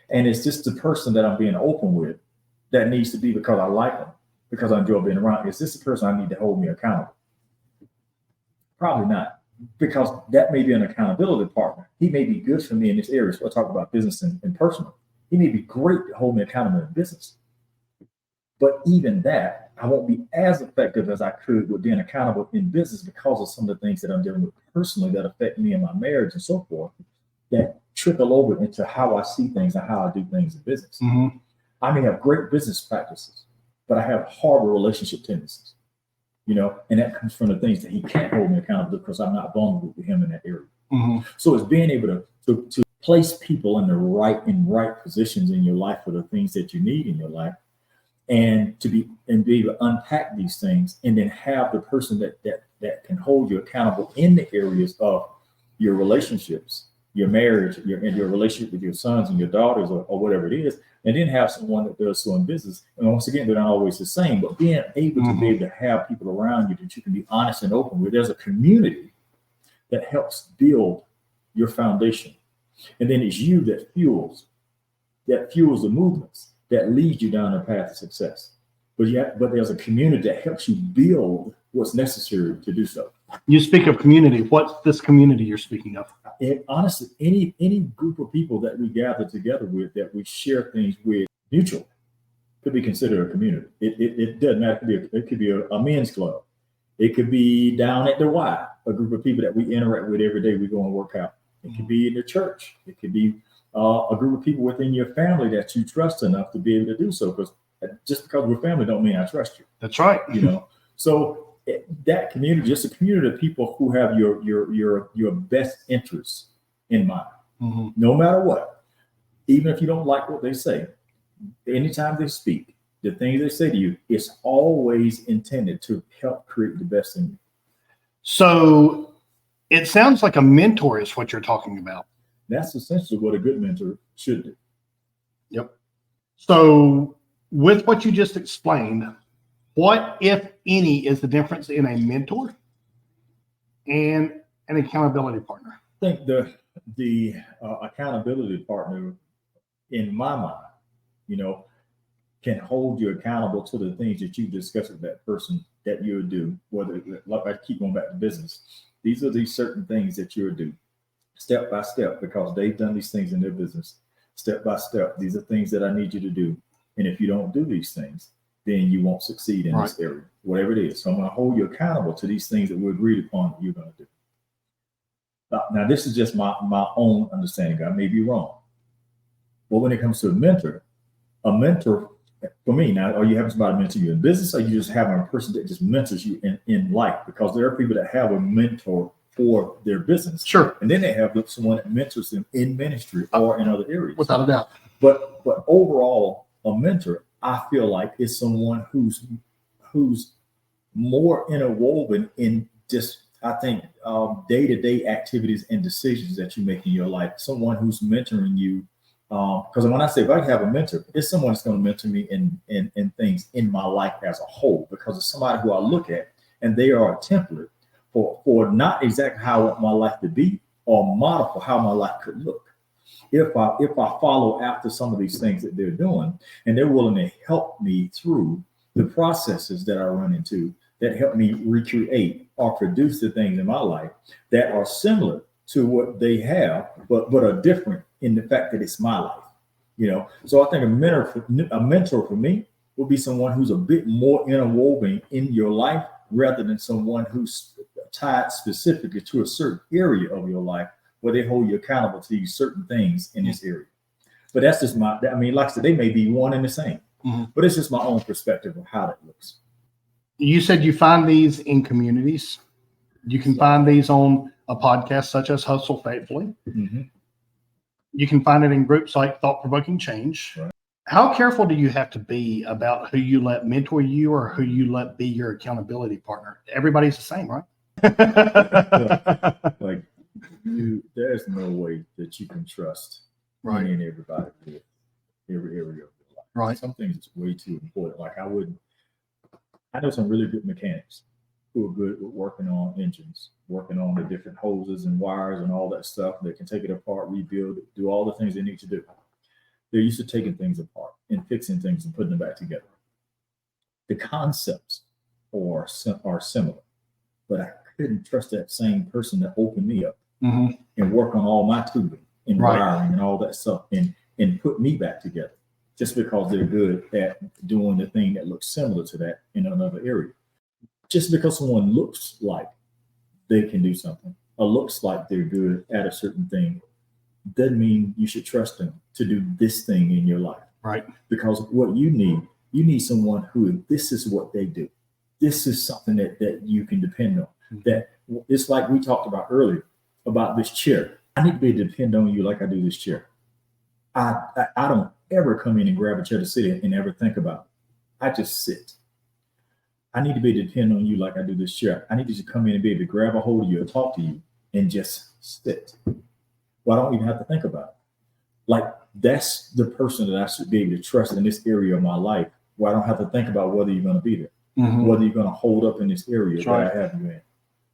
And is this the person that I'm being open with that needs to be because I like them, because I enjoy being around? Is this the person I need to hold me accountable? Probably not, because that may be an accountability partner. He may be good for me in this area. So I talk about business and personal. He may be great to hold me accountable in business. But even that, I won't be as effective as I could with being accountable in business because of some of the things that I'm dealing with personally that affect me and my marriage and so forth, that trickle over into how I see things and how I do things in business. Mm-hmm. I may have great business practices, but I have horrible relationship tendencies, and that comes from the things that he can't hold me accountable because I'm not vulnerable with him in that area. Mm-hmm. So it's being able to place people in the right positions in your life for the things that you need in your life, and be able to unpack these things, and then have the person that can hold you accountable in the areas of your relationships, your marriage, your relationship with your sons and your daughters, or whatever it is, and then have someone that does so in business. And once again, they're not always the same, but being able to be able to have people around you that you can be honest and open with. There's a community that helps build your foundation, and then it's you that fuels the movements that lead you down a path of success. But there's a community that helps you build what's necessary to do so. You speak of community. What's this community you're speaking of? Honestly, any group of people that we gather together with, that we share things with, mutual, could be considered a community. It doesn't have to be. It could be a men's club. It could be down at the Y, a group of people that we interact with every day. We go and work out. It could be in the church. It could be a group of people within your family that you trust enough to be able to do so. Because just because we're family don't mean I trust you. That's right. So that community, just a community of people who have your best interests in mind, no matter what. Even if you don't like what they say, anytime they speak, the things they say to you, it's always intended to help create the best in you. So it sounds like a mentor is what you're talking about. That's essentially what a good mentor should do. Yep. So with what you just explained, what, if any, is the difference in a mentor and an accountability partner? I think the accountability partner, in my mind, can hold you accountable to the things that you discuss with that person that you would do. Whether, like I keep going back to business, these are these certain things that you would do step by step, because they've done these things in their business step by step. These are things that I need you to do. And if you don't do these things, then you won't succeed in this area, whatever it is. So I'm going to hold you accountable to these things that we agreed upon that you're going to do. Now, this is just my own understanding. I may be wrong. But when it comes to a mentor for me, now, are you having somebody mentor you in business, or are you just having a person that just mentors you in life? Because there are people that have a mentor for their business. Sure. And then they have someone that mentors them in ministry or in other areas. Without a doubt. But overall, a mentor, I feel like, is someone who's more interwoven in just, I think, day-to-day activities and decisions that you make in your life. Someone who's mentoring you. Because when I say, if I have a mentor, it's someone that's going to mentor me in things in my life as a whole, because it's somebody who I look at and they are a template for not exactly how I want my life to be, or model for how my life could look. If I follow after some of these things that they're doing, and they're willing to help me through the processes that I run into that help me recreate or produce the things in my life that are similar to what they have, but are different in the fact that it's my life. So I think a mentor for me would be someone who's a bit more interwoven in your life, rather than someone who's tied specifically to a certain area of your life, where they hold you accountable to these certain things in this area. But that's just like I said, they may be one and the same, but it's just my own perspective of how that looks. You said you find these in communities. You can find these on a podcast such as Hustle Faithfully. Mm-hmm. You can find it in groups like Thought Provoking Change. Right. How careful do you have to be about who you let mentor you or who you let be your accountability partner? Everybody's the same, right? Like, there's no way that you can trust any and everybody with every area of your life. Right. Some things is way too important. Like, I know some really good mechanics who are good with working on engines, working on the different hoses and wires and all that stuff. They can take it apart, rebuild it, do all the things they need to do. They're used to taking things apart and fixing things and putting them back together. The concepts are similar, but I couldn't trust that same person to open me up Mm-hmm. and work on all my tubing and Right. wiring and all that stuff and put me back together just because they're good at doing the thing that looks similar to that in another area. Just because someone looks like they can do something or looks like they're good at a certain thing doesn't mean you should trust them to do this thing in your life. Right. Because what you need someone who, this is what they do. This is something that you can depend on. That it's like we talked about earlier about this chair. I need to be able to depend on you like I do this chair. I don't ever come in and grab a chair to sit in and ever think about it. I just sit. I need to be able to depend on you like I do this chair. I need you to come in and be able to grab a hold of you and talk to you and just sit. Well, I don't even have to think about it. Like, that's the person that I should be able to trust in this area of my life, where I don't have to think about whether you're going to be there, whether you're going to hold up in this area that I have you in.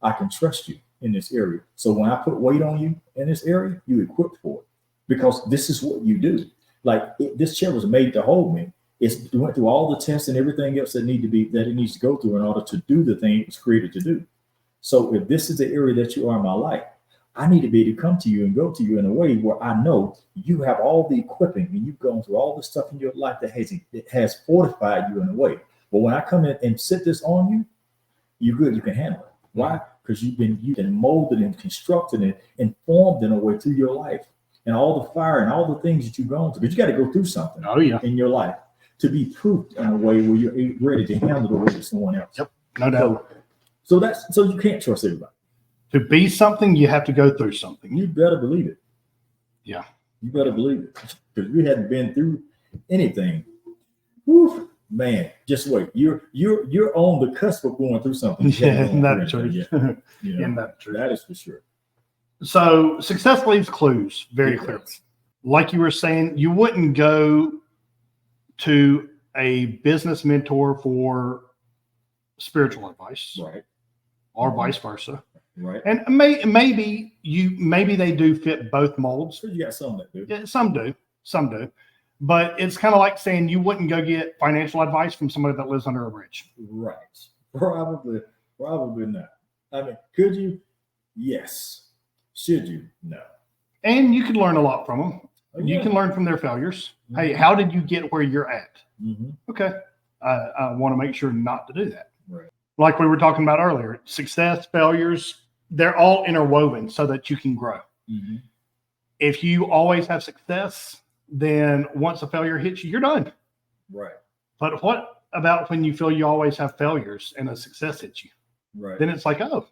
I can trust you in this area. So when I put weight on you in this area, you equipped for it, because this is what you do. Like, this chair was made to hold me. It went through all the tests and everything else that it needs to go through in order to do the thing it was created to do. So if this is the area that you are in my life, I need to be able to come to you and go to you in a way where I know you have all the equipping and you've gone through all the stuff in your life that has fortified you in a way. But when I come in and sit this on you, you're good. You can handle it. Why? Because you've been molded and constructed and formed in a way through your life, and all the fire and all the things that you've gone through. But you got to go through something in your life to be proofed in a way where you're ready to handle the weight of someone else. Yep, no doubt. So you can't trust everybody. To be something, you have to go through something. You better believe it. Yeah. You better believe it. Because we hadn't been through anything. Whew, man, just wait. You're on the cusp of going through something. Yeah, isn't that true? Isn't that true? That is for sure. So success leaves clues very clearly. Like you were saying, you wouldn't go to a business mentor for spiritual advice. Right. Or vice versa. Right. And maybe they do fit both molds. You got some that do. Yeah, some do. But it's kind of like saying you wouldn't go get financial advice from somebody that lives under a bridge. Right. Probably not. I mean, could you? Yes. Should you? No. And you could learn a lot from them. Oh, yeah. You can learn from their failures. Mm-hmm. Hey, how did you get where you're at? Mm-hmm. Okay. I want to make sure not to do that. Right. Like we were talking about earlier, success, failures, they're all interwoven so that you can grow. Mm-hmm. If you always have success, then once a failure hits you, you're done. Right. But what about when you feel you always have failures and a success hits you? Right. Then it's like, oh,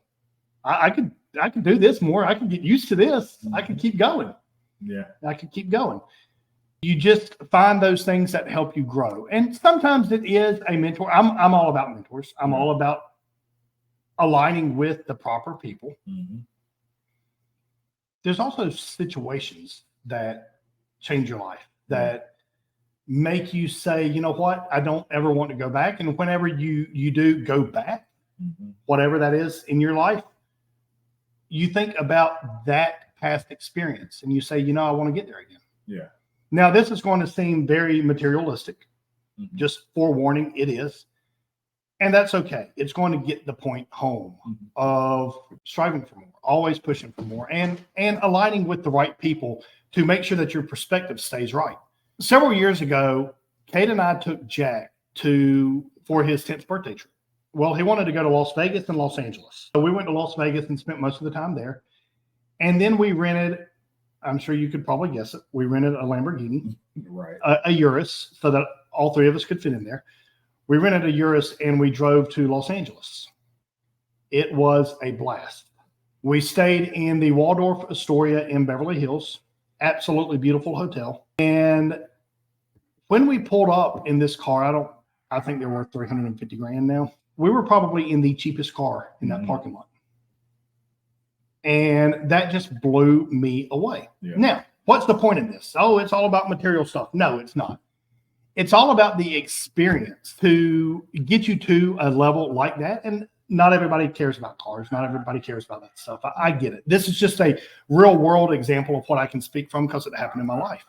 I could do this more. I can get used to this. Mm-hmm. I can keep going. Yeah. I can keep going. You just find those things that help you grow. And sometimes it is a mentor. I'm all about mentors. I'm all about aligning with the proper people. Mm-hmm. There's also situations that change your life, that make you say, you know what, I don't ever want to go back. And whenever you do go back, whatever that is in your life, you think about that past experience and you say, you know, I want to get there again. Yeah. Now, this is going to seem very materialistic. Mm-hmm. Just forewarning, it is. And that's okay. It's going to get the point home of striving for more, always pushing for more, and aligning with the right people to make sure that your perspective stays right. Several years ago, Kate and I took Jack for his 10th birthday trip. Well, he wanted to go to Las Vegas and Los Angeles. So we went to Las Vegas and spent most of the time there. And then we rented, I'm sure you could probably guess it, we rented a Lamborghini, right, a Urus, so that all three of us could fit in there. We rented a Urus and we drove to Los Angeles. It was a blast. We stayed in the Waldorf Astoria in Beverly Hills. Absolutely beautiful hotel. And when we pulled up in this car, I think they're worth $350,000 now. We were probably in the cheapest car in that parking lot. And that just blew me away. Yeah. Now, what's the point of this? Oh, it's all about material stuff. No, it's not. It's all about the experience to get you to a level like that. And not everybody cares about cars. Not everybody cares about that stuff. I get it. This is just a real world example of what I can speak from because it happened in my life.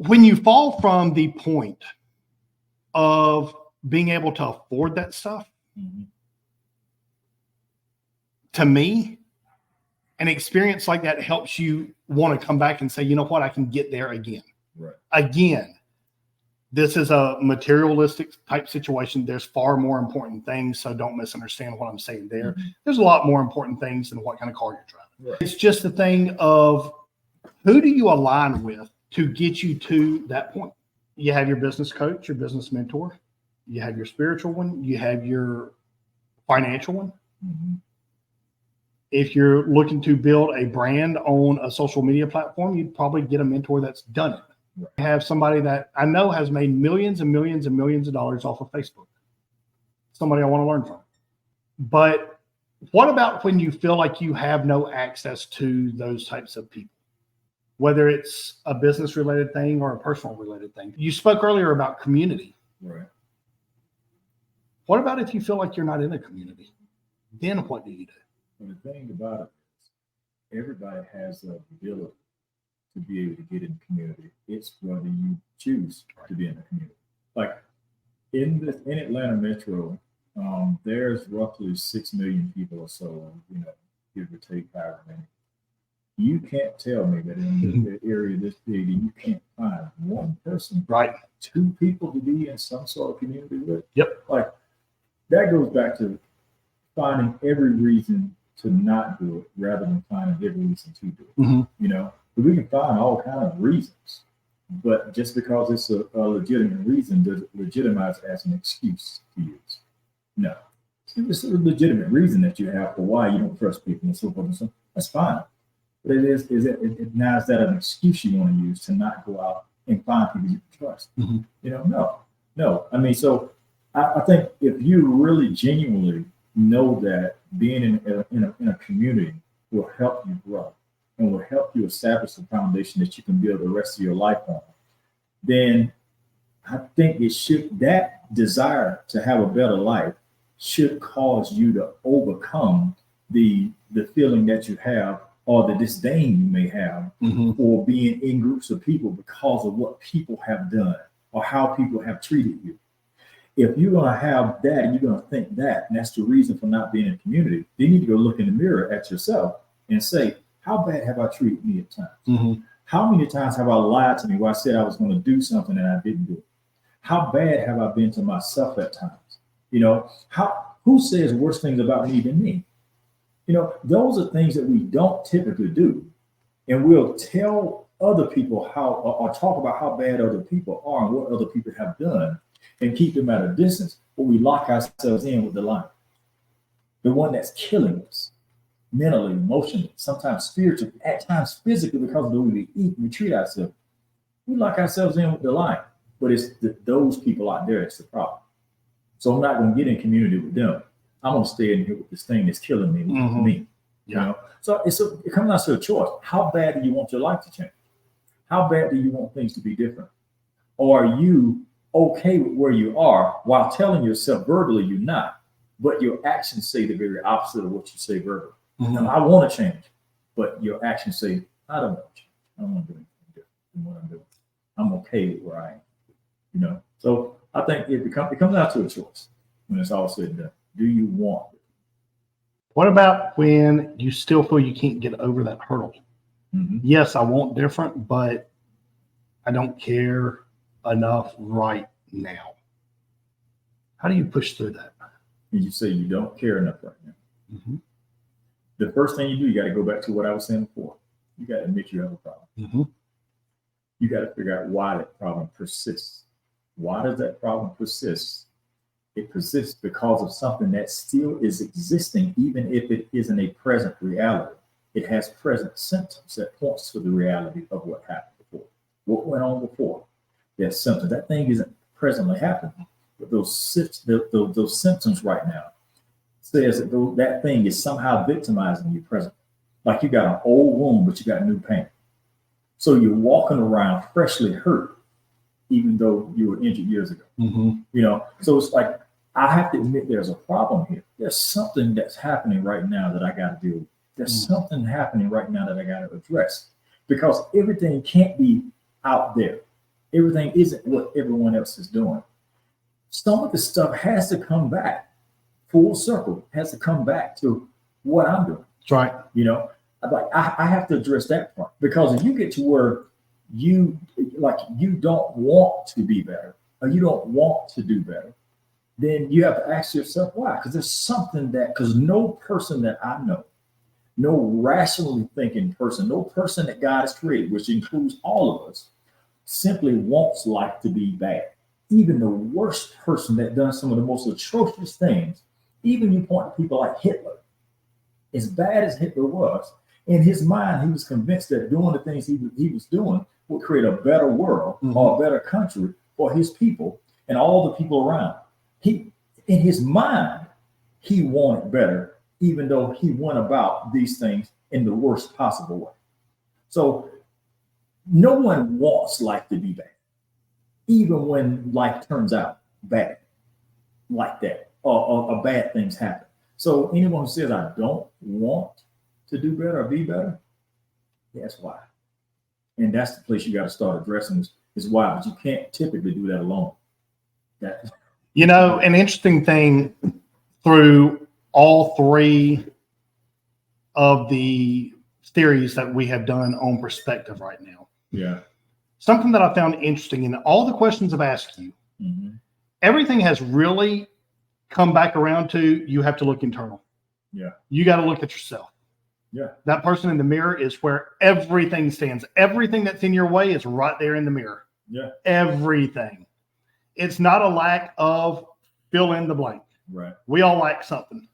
When you fall from the point of being able to afford that stuff to me, an experience like that helps you want to come back and say, you know what, I can get there again. Right. Again, this is a materialistic type situation. There's far more important things, so don't misunderstand what I'm saying there. Mm-hmm. There's a lot more important things than what kind of car you're driving. Right. It's just a thing of who do you align with to get you to that point. You have your business coach, your business mentor, you have your spiritual one, you have your financial one. Mm-hmm. If you're looking to build a brand on a social media platform, you'd probably get a mentor that's done it. Right. Have somebody that I know has made millions and millions and millions of dollars off of Facebook. Somebody I want to learn from. But what about when you feel like you have no access to those types of people? Whether it's a business related thing or a personal related thing. You spoke earlier about community. Right. What about if you feel like you're not in a community? Then what do you do? Well, the thing about it is everybody has the ability to be able to get in the community. It's whether you choose to be in the community. Like in Atlanta Metro, there's roughly 6 million people or so, give or take however many. You can't tell me that in the area this big, you can't find one person, right? 2 people to be in some sort of community with. Yep. Like that goes back to finding every reason to not do it rather than finding every reason to do it. Mm-hmm. But we can find all kinds of reasons, but just because it's a legitimate reason, does it legitimize as an excuse to use? No. It's a legitimate reason that you have for why you don't trust people and so forth and so on. That's fine. But now is that an excuse you want to use to not go out and find people you can trust? Mm-hmm. No. I mean, so I think if you really genuinely know that being in a community will help you grow and will help you establish the foundation that you can build the rest of your life on, then I think that desire to have a better life should cause you to overcome the feeling that you have or the disdain you may have for being in groups of people because of what people have done or how people have treated you. If you're going to have that and you're going to think that, and that's the reason for not being in a community, then you need to go look in the mirror at yourself and say, how bad have I treated me at times? Mm-hmm. How many times have I lied to me where I said I was going to do something and I didn't do it? How bad have I been to myself at times? Who says worse things about me than me? Those are things that we don't typically do. And we'll tell other people or talk about how bad other people are and what other people have done and keep them at a distance, but we lock ourselves in with the line. The one that's killing us mentally, emotionally, sometimes spiritually, at times physically because of the way we eat and we treat ourselves. We lock ourselves in with the line, but it's those people out there that's the problem. So I'm not going to get in community with them. I'm going to stay in here with this thing that's killing me. Me. So it comes down to a choice. How bad do you want your life to change? How bad do you want things to be different? Or are you okay with where you are while telling yourself verbally you're not, but your actions say the very opposite of what you say verbally? Now, I want to change, but your actions say, I don't want to change. I don't want to do anything different than what I'm doing. I'm okay with where I am. So I think it comes down to a choice when it's all said and done. Do you want it? What about when you still feel you can't get over that hurdle? Mm-hmm. Yes, I want different, but I don't care enough right now. How do you push through that? And you say you don't care enough right now. Mm-hmm. The first thing you do, you got to go back to what I was saying before. You got to admit you have a problem. Mm-hmm. You got to figure out why that problem persists. Why does that problem persist? It persists because of something that still is existing, even if it isn't a present reality. It has present symptoms that points to the reality of what happened before. What went on before? There's symptoms. That thing isn't presently happening, but those symptoms right now says that thing is somehow victimizing you presently. Like you got an old wound, but you got new pain. So you're walking around freshly hurt, even though you were injured years ago. Mm-hmm. So it's like, I have to admit there's a problem here. There's something that's happening right now that I got to deal with. There's something happening right now that I got to address, because everything can't be out there. Everything isn't what everyone else is doing. Some of the stuff has to come back full circle, has to come back to what I'm doing. That's right. You know, I have to address that part, because if you get to where you don't want to be better, or you don't want to do better, then you have to ask yourself why. Because there's something because no person that I know, no rationally thinking person, no person that God has created, which includes all of us, simply wants life to be bad. Even the worst person that done some of the most atrocious things, even you point to people like Hitler, as bad as Hitler was, in his mind, he was convinced that doing the things he was doing would create a better world or a better country for his people and all the people around. In his mind, he wanted better, even though he went about these things in the worst possible way. So no one wants life to be bad, even when life turns out bad like that, or bad things happen. So anyone who says, I don't want to do better or be better, that's why. And that's the place you got to start addressing is why. But you can't typically do that alone. You know, an interesting thing through all three of the theories that we have done on perspective right now. Yeah. Something that I found interesting in all the questions I've asked you, everything has really come back around to you have to look internal. Yeah. You got to look at yourself. Yeah. That person in the mirror is where everything stands. Everything that's in your way is right there in the mirror. Yeah. Everything. It's not a lack of fill in the blank. Right. We all lack something.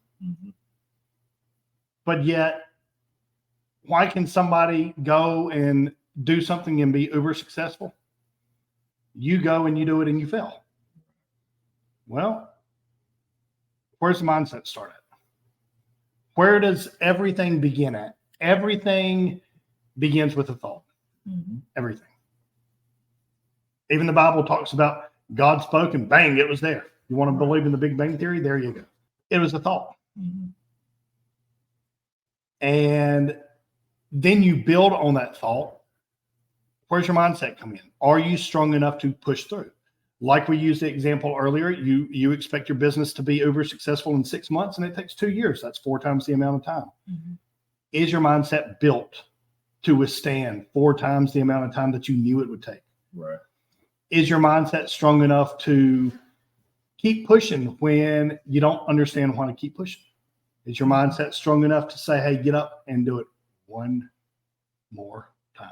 But yet, why can somebody go and do something and be uber successful? You go and you do it and you fail. Well, where's the mindset start at? Where does everything begin at? Everything begins with a thought. Everything. Even the Bible talks about God spoke and bang, it was there. You want to believe in the Big Bang Theory? There you go. It was a thought. And then you build on that thought. Where's your mindset come in? Are you strong enough to push through? Like we used the example earlier, you expect your business to be uber successful in 6 months, and it takes 2 years. That's 4 times the amount of time. Is your mindset built to withstand 4 times the amount of time that you knew it would take? Right. Is your mindset strong enough to keep pushing when you don't understand why to keep pushing? Is your mindset strong enough to say, hey, get up and do it one more time?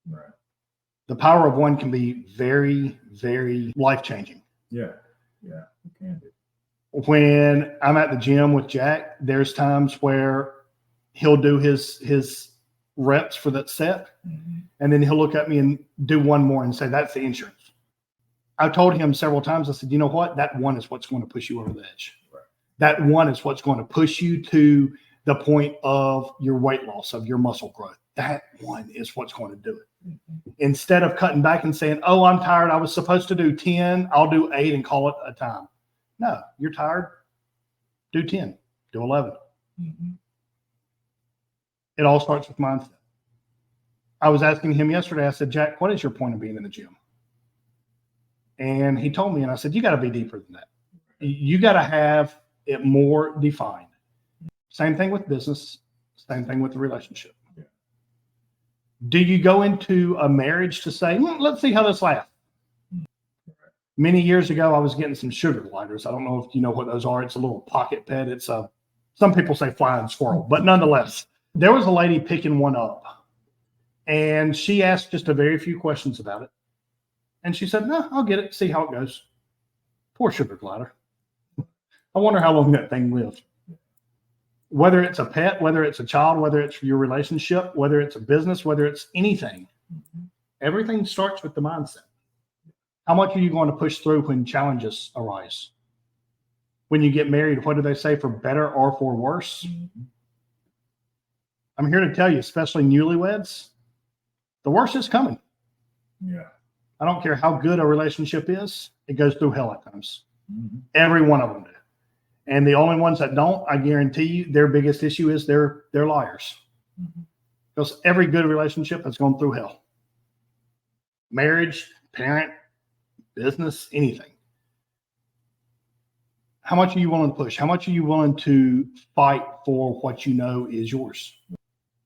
Right. The power of one can be very, very life-changing. Yeah. Yeah. It can be. When I'm at the gym with Jack, there's times where he'll do his reps for that set, and then he'll look at me and do one more and say, that's the insurance. I told him several times, I said, you know what? That one is what's going to push you over the edge. Right. That one is what's going to push you to the point of your weight loss, of your muscle growth. That one is what's going to do it. Instead of cutting back and saying, oh, I'm tired. I was supposed to do 10. I'll do 8 and call it a time. No, you're tired. Do 10. Do 11. It all starts with mindset. I was asking him yesterday, I said, Jack, what is your point of being in the gym? And he told me, and I said, you got to be deeper than that. You got to have it more defined. Same thing with business. Same thing with the relationship. Yeah. Do you go into a marriage to say, let's see how this lasts? Many years ago, I was getting some sugar gliders. I don't know if you know what those are. It's a little pocket pet. It's some people say flying squirrel, but nonetheless, there was a lady picking one up, and she asked just a very few questions about it. And she said, no, I'll get it, see how it goes. Poor sugar glider. I wonder how long that thing lived. Whether it's a pet, whether it's a child, whether it's your relationship, whether it's a business, whether it's anything, everything starts with the mindset. How much are you going to push through when challenges arise? When you get married, what do they say, for better or for worse? I'm here to tell you, especially newlyweds, the worst is coming. Yeah. I don't care how good a relationship is, it goes through hell at times. Every one of them do. And the only ones that don't, I guarantee you, their biggest issue is they're liars. Because every good relationship has gone through hell. Marriage, parent, business, anything. How much are you willing to push? How much are you willing to fight for what you know is yours?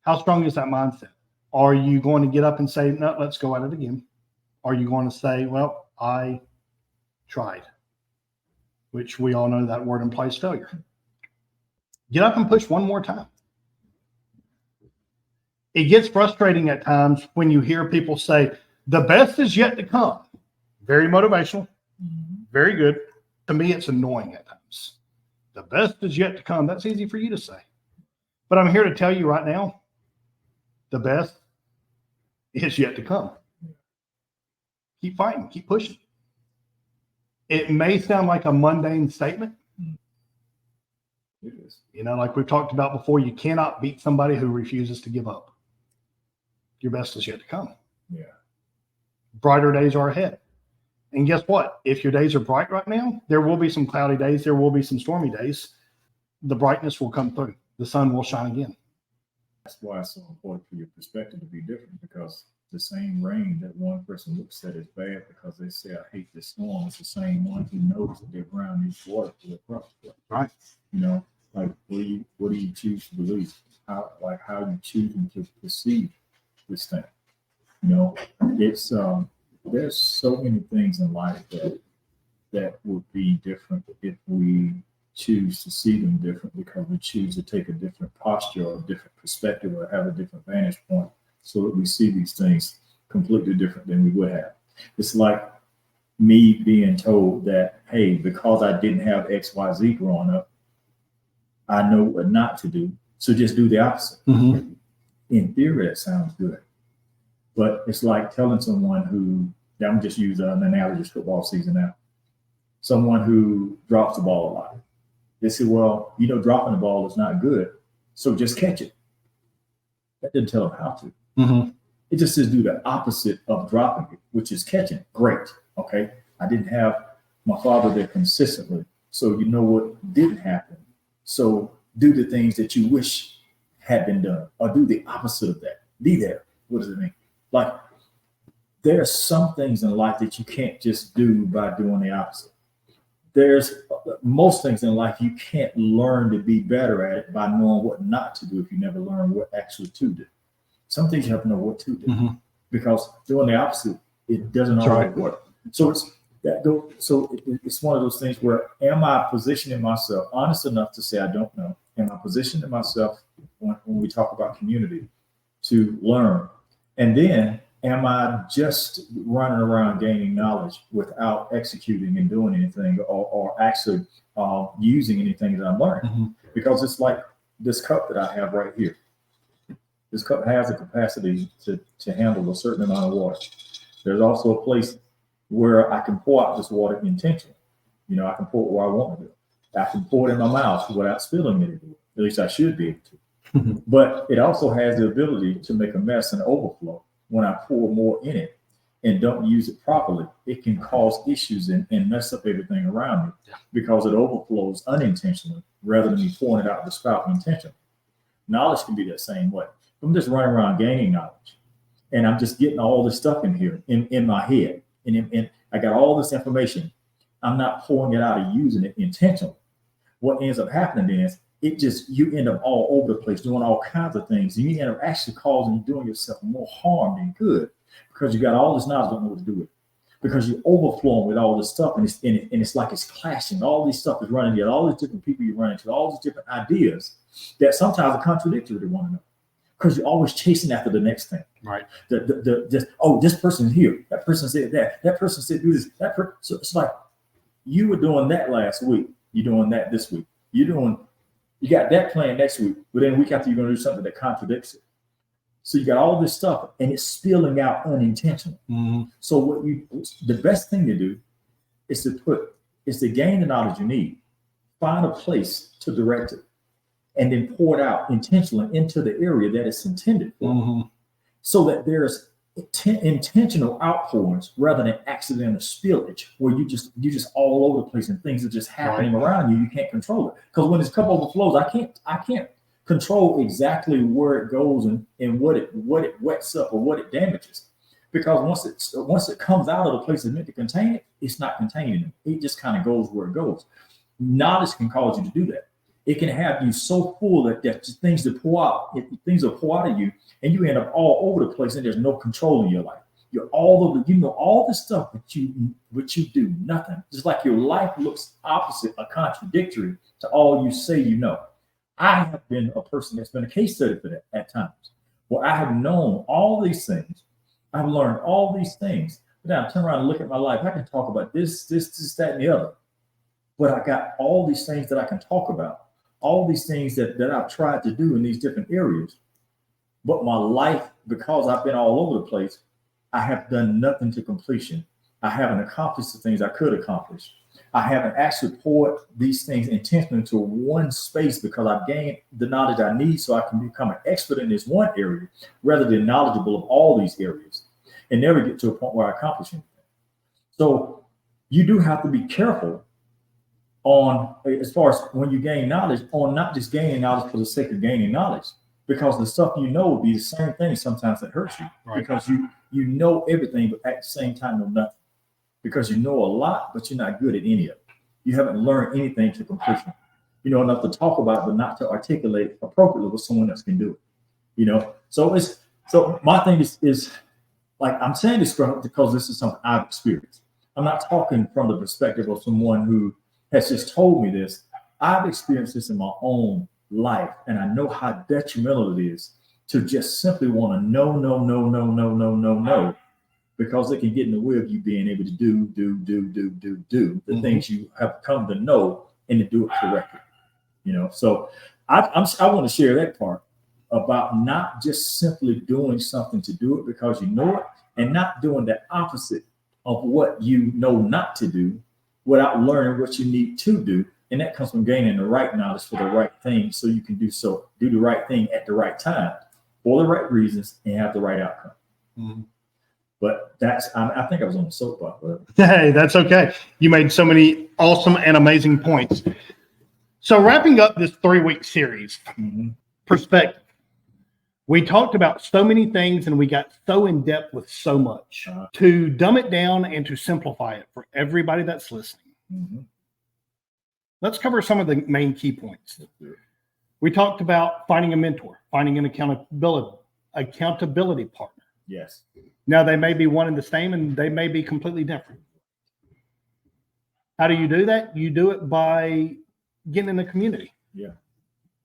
How strong is that mindset? Are you going to get up and say, no, let's go at it again? Are you going to say, well, I tried, which we all know that word implies failure. Get up and push one more time. It gets frustrating at times when you hear people say, the best is yet to come. Very motivational, very good. To me, it's annoying at times. The best is yet to come. That's easy for you to say. But I'm here to tell you right now, the best is yet to come. Keep fighting, keep pushing. It may sound like a mundane statement. It is. You know, like we've talked about before, you cannot beat somebody who refuses to give up. Your best is yet to come. Yeah. Brighter days are ahead. And guess what? If your days are bright right now, there will be some cloudy days. There will be some stormy days. The brightness will come through. The sun will shine again. That's why it's so important for your perspective to be different, because the same rain that one person looks at as bad because they say, I hate this storm, it's the same one who knows that their ground needs water for their crop. Right. You know, like what do you choose to believe? How you choosing to perceive this thing? You know, it's there's so many things in life that would be different if we choose to see them different, because we choose to take a different posture or a different perspective or have a different vantage point, so that we see these things completely different than we would have. It's like me being told that, hey, because I didn't have XYZ growing up, I know what not to do, so just do the opposite. Mm-hmm. In theory, it sounds good. But it's like telling someone who, I'm just using an analogy, football season now, someone who drops the ball a lot. They say, well, you know, dropping the ball is not good, so just catch it. That didn't tell them how to. Mm-hmm. It just says do the opposite of dropping it, which is catching. Great. Okay. I didn't have my father there consistently, so you know what didn't happen. So do the things that you wish had been done, or do the opposite of that. Be there. What does it mean? Like, there are some things in life that you can't just do by doing the opposite. There's most things in life you can't learn to be better at it by knowing what not to do if you never learn what actually to do. Some things you have to know what to do, mm-hmm. because doing the opposite, it doesn't always work. So it's one of those things where, am I positioning myself honest enough to say I don't know? Am I positioning myself when we talk about community to learn? And then am I just running around gaining knowledge without executing and doing anything, or actually using anything that I'm learning? Mm-hmm. Because it's like this cup that I have right here. This cup has the capacity to handle a certain amount of water. There's also a place where I can pour out this water intentionally. You know, I can pour it where I want to do. I can pour it in my mouth without spilling it. At least I should be able to. But it also has the ability to make a mess and overflow. When I pour more in it and don't use it properly, it can cause issues and mess up everything around me, because it overflows unintentionally rather than me pouring it out the spout intentionally. Knowledge can be that same way. I'm just running around gaining knowledge, and I'm just getting all this stuff in here in my head, and I got all this information. I'm not pouring it out and using it intentionally. What ends up happening is you end up all over the place doing all kinds of things, and you end up actually doing yourself more harm than good, because you got all this knowledge, don't know what to do with it, because you're overflowing with all this stuff, and it's like it's clashing. All this stuff is running together, all these different people you run into, all these different ideas that sometimes are contradictory to one another, because you're always chasing after the next thing. Right. This person's here, that person said that person said do this, so it's like you were doing that last week, you're doing that this week, you got that plan next week, but then a week after you're going to do something that contradicts it. So you got all this stuff, and it's spilling out unintentionally. Mm-hmm. So the best thing to do is to gain the knowledge you need, find a place to direct it, and then pour it out intentionally into the area that it's intended for, mm-hmm. so that there's intentional outpourings rather than accidental spillage, where you just all over the place and things are just happening around you. You can't control it, because when this cup overflows, I can't control exactly where it goes and what it wets up or what it damages, because once it comes out of the place it's meant to contain it, it's not containing it. It just kind of goes where it goes. knowledge can cause you to do that. It can have you so full that things will pour out of you, and you end up all over the place, and there's no control in your life. You're all over, you know, all the stuff that you do, nothing. Just like your life looks opposite or contradictory to all you say you know. I have been a person that's been a case study for that at times, where I have known all these things. I've learned all these things. But now I turn around and look at my life. I can talk about this, that, and the other. But I got all these things that I can talk about, all these things that I've tried to do in these different areas. But my life, because I've been all over the place, I have done nothing to completion. I haven't accomplished the things I could accomplish. I haven't actually poured these things intentionally into one space because I've gained the knowledge I need so I can become an expert in this one area rather than knowledgeable of all these areas and never get to a point where I accomplish anything. So you do have to be careful on, as far as when you gain knowledge, on not just gaining knowledge for the sake of gaining knowledge, because the stuff you know will be the same thing sometimes that hurts you, right? Because you know everything, but at the same time know nothing. Because you know a lot, but you're not good at any of it. You haven't learned anything to completion. You know enough to talk about, but not to articulate appropriately what someone else can do. You know, so my thing is like, I'm saying this because this is something I've experienced. I'm not talking from the perspective of someone who has just told me this. I've experienced this in my own life, and I know how detrimental it is to just simply want to know, because it can get in the way of you being able to do the things you have come to know and to do it correctly. You know, so I want to share that part about not just simply doing something to do it because you know it, and not doing the opposite of what you know not to do without learning what you need to do. And that comes from gaining the right knowledge for the right thing, so you can do the right thing at the right time for the right reasons and have the right outcome. Mm-hmm. But I think I was on the soapbox. Hey, that's okay. You made so many awesome and amazing points. So wrapping up this 3-week series, perspective. We talked about so many things and we got so in depth with so much. To dumb it down and to simplify it for everybody that's listening. Mm-hmm. Let's cover some of the main key points. We talked about finding a mentor, finding an accountability partner. Yes. Now, they may be one and the same, and they may be completely different. How do you do that? You do it by getting in a community. Yeah.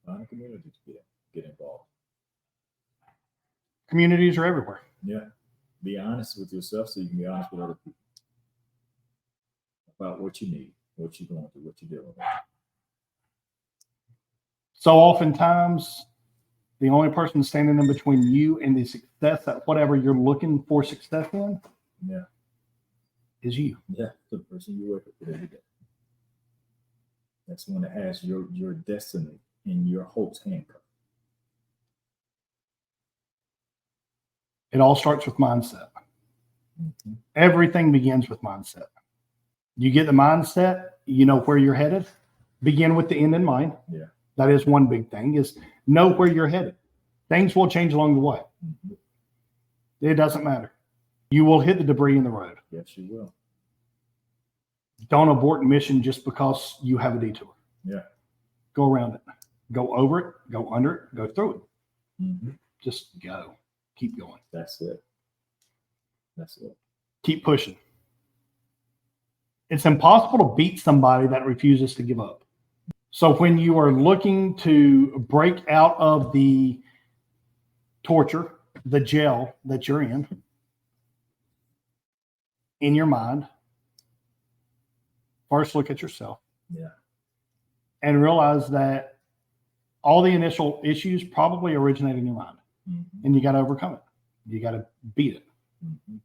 Find a community to get involved. Communities are everywhere. Yeah. Be honest with yourself so you can be honest with other people about what you need, what you're going through, what you're dealing with. So oftentimes, the only person standing in between you and the success at whatever you're looking for success in, is you. Yeah, the person you work with every day. That's the one that has your destiny in your hopes handcuffed. It all starts with mindset. Mm-hmm. Everything begins with mindset. You get the mindset, you know where you're headed. Begin with the end in mind. Yeah. That is one big thing, is know where you're headed. Things will change along the way. Mm-hmm. It doesn't matter. You will hit the debris in the road. Yes, you will. Don't abort mission just because you have a detour. Yeah. Go around it. Go over it. Go under it. Go through it. Mm-hmm. Just go. Keep going. That's it. Keep pushing. It's impossible to beat somebody that refuses to give up. So when you are looking to break out of the torture, the jail that you're in your mind, first look at yourself. Yeah. And realize that all the initial issues probably originate in your mind. Mm-hmm. And you got to overcome it. You got to beat it. Mm-hmm.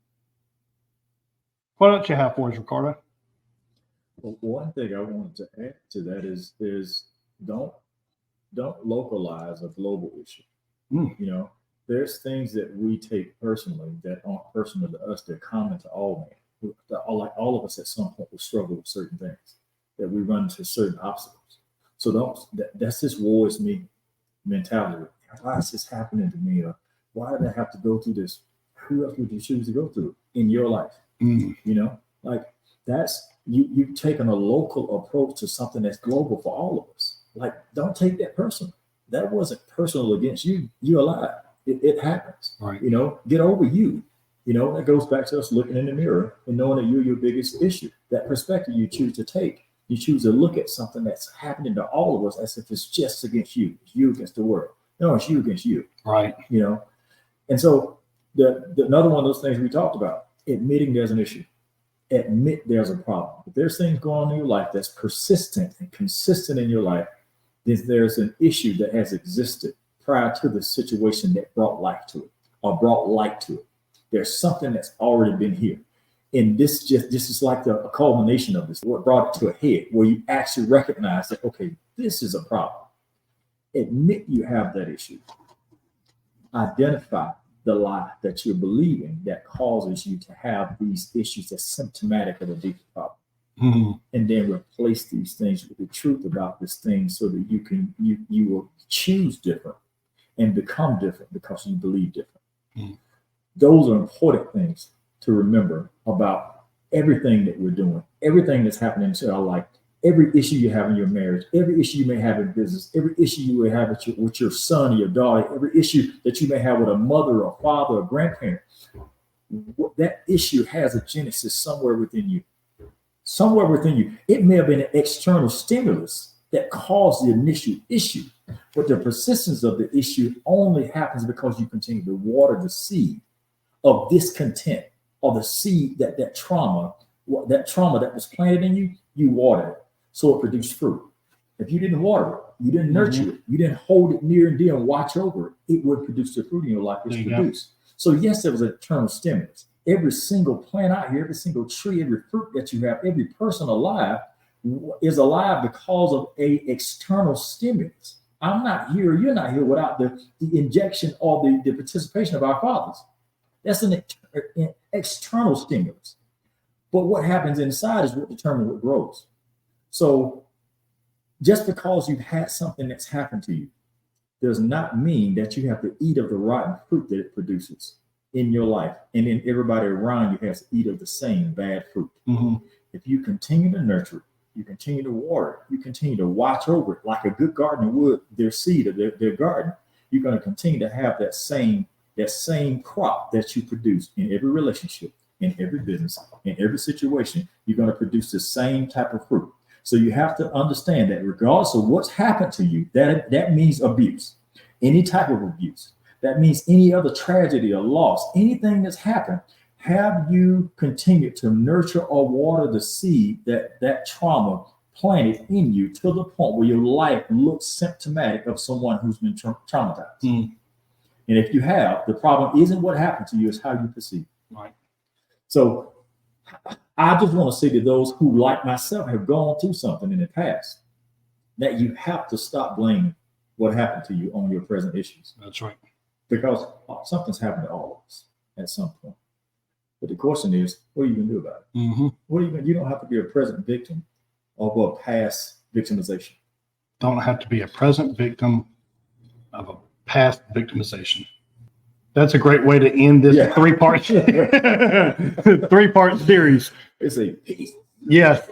What else you have for us, Ricardo? Well, one thing I wanted to add to that is don't localize a global issue. You know, there's things that we take personally that aren't personal to us. They're common to all men. Like all of us at some point will struggle with certain things, that we run into certain obstacles. So that's this woe is me mentality. Why is this happening to me? Or why did I have to go through this? Who else would you choose to go through in your life? You know, like you've taken a local approach to something that's global for all of us. Like, don't take that personal. That wasn't personal against you. You're alive. It happens. Right. You know, get over you. You know, that goes back to us looking in the mirror and knowing that you're your biggest issue. That perspective you choose to take. You choose to look at something that's happening to all of us as if it's just against you. It's you against the world. No, it's you against you. Right. You know, and so another one of those things we talked about, admitting there's an issue. Admit there's a problem. If there's things going on in your life that's persistent and consistent in your life, then there's an issue that has existed prior to the situation that brought life to it or brought light to it. There's something that's already been here. And this is like a culmination of this, what brought it to a head, where you actually recognize that, okay, this is a problem. Admit you have that issue. Identify the lie that you're believing that causes you to have these issues that's symptomatic of a deeper problem. Mm-hmm. And then replace these things with the truth about this thing so that you will choose different and become different because you believe different. Mm-hmm. Those are important things to remember about everything that we're doing, everything that's happening in our life, every issue you have in your marriage, every issue you may have in business, every issue you may have with your son or your daughter, every issue that you may have with a mother or father or grandparent. That issue has a genesis somewhere within you. Somewhere within you. It may have been an external stimulus that caused the initial issue, but the persistence of the issue only happens because you continue to water the seed of discontent, or the seed that trauma that was planted in you, you water it so it produced fruit. If you didn't water it, you didn't nurture it, you didn't hold it near and dear and watch over it, it would produce the fruit in your life it's produced. So yes, there was an internal stimulus. Every single plant out here, every single tree, every fruit that you have, every person alive is alive because of a external stimulus. I'm not here, you're not here without the injection or the participation of our fathers. That's an external stimulus. But what happens inside is what determines what grows. So just because you've had something that's happened to you does not mean that you have to eat of the rotten fruit that it produces in your life. And then everybody around you has to eat of the same bad fruit. Mm-hmm. If you continue to nurture it, you continue to water it, you continue to watch over it like a good gardener would their seed of their garden, you're going to continue to have that same crop that you produce in every relationship, in every business, in every situation. You're going to produce the same type of fruit. So you have to understand that regardless of what's happened to you, that means abuse, any type of abuse. That means any other tragedy or loss, anything that's happened. Have you continued to nurture or water the seed that trauma planted in you to the point where your life looks symptomatic of someone who's been traumatized? Mm. And if you have, the problem isn't what happened to you, it's how you perceive. Right. So I just want to say to those who, like myself, have gone through something in the past, that you have to stop blaming what happened to you on your present issues. That's right. Because something's happened to all of us at some point. But the question is, what are you going to do about it? Mm-hmm. You don't have to be a present victim of a past victimization. Don't have to be a present victim of a past victimization. That's a great way to end this three-part series. It's a piece. Yes.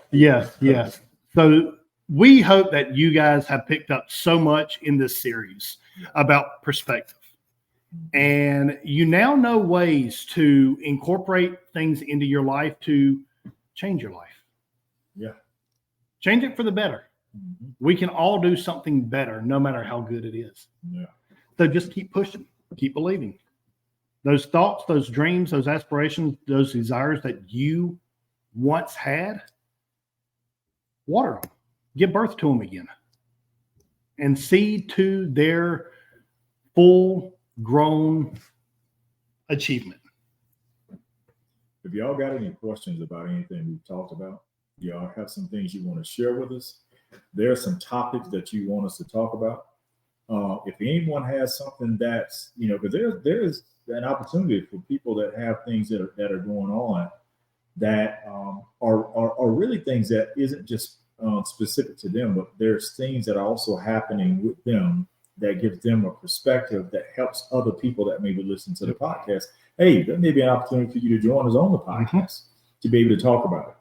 So we hope that you guys have picked up so much in this series about perspective. And you now know ways to incorporate things into your life to change your life. Yeah. Change it for the better. Mm-hmm. We can all do something better, no matter how good it is. Yeah. So just keep pushing, keep believing. Those thoughts, those dreams, those aspirations, those desires that you once had, water them, give birth to them again, and see to their full grown achievement. If y'all got any questions about anything we've talked about, y'all have some things you want to share with us, there are some topics that you want us to talk about. If anyone has something that's, because there is an opportunity for people that have things that are going on that are really things that isn't just specific to them, but there's things that are also happening with them that gives them a perspective that helps other people that maybe listen to the podcast. Hey, there may be an opportunity for you to join us on the podcast to be able to talk about it,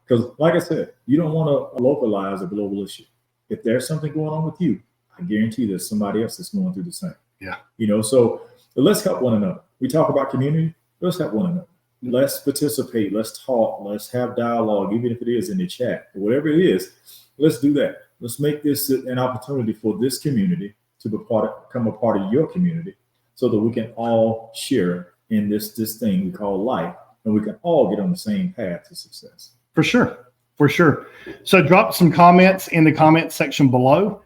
because Because, like I said, you don't want to localize a global issue. If there's something going on with you, I guarantee there's somebody else that's going through the same. Yeah. So let's help one another. We talk about community. Let's help one another. Let's participate. Let's talk. Let's have dialogue, even if it is in the chat, or whatever it is. Let's do that. Let's make this an opportunity for this community to become a part of your community, so that we can all share in this thing we call life, and we can all get on the same path to success. For sure. For sure. So drop some comments in the comment section below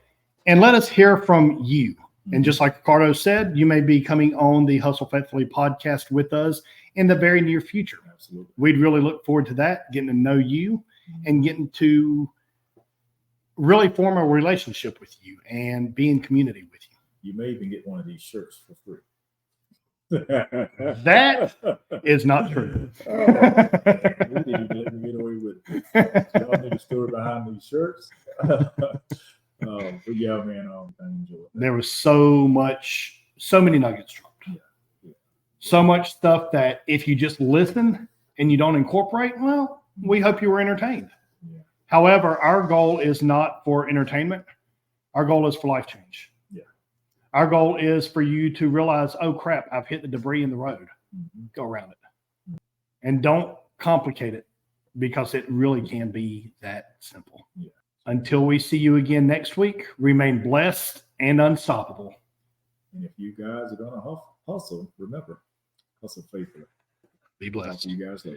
and let us hear from you. And just like Ricardo said, you may be coming on the Hustle Faithfully podcast with us in the very near future. Absolutely. We'd really look forward to that, getting to know you and getting to really form a relationship with you and be in community with you. You may even get one of these shirts for free. That is not true. We didn't even let me get away with it. Y'all know the story behind these shirts. But yeah, man, I enjoyed it. There was so many nuggets dropped. Yeah. So much stuff that if you just listen and you don't incorporate, well, we hope you were entertained. Yeah. However, our goal is not for entertainment. Our goal is for life change. Yeah. Our goal is for you to realize, oh crap, I've hit the debris in the road. Go around it. And don't complicate it, because it really can be that simple. Yeah. Until we see you again next week, remain blessed and unstoppable. And if you guys are going to hustle, remember, hustle faithfully. Be blessed. Talk to you guys later.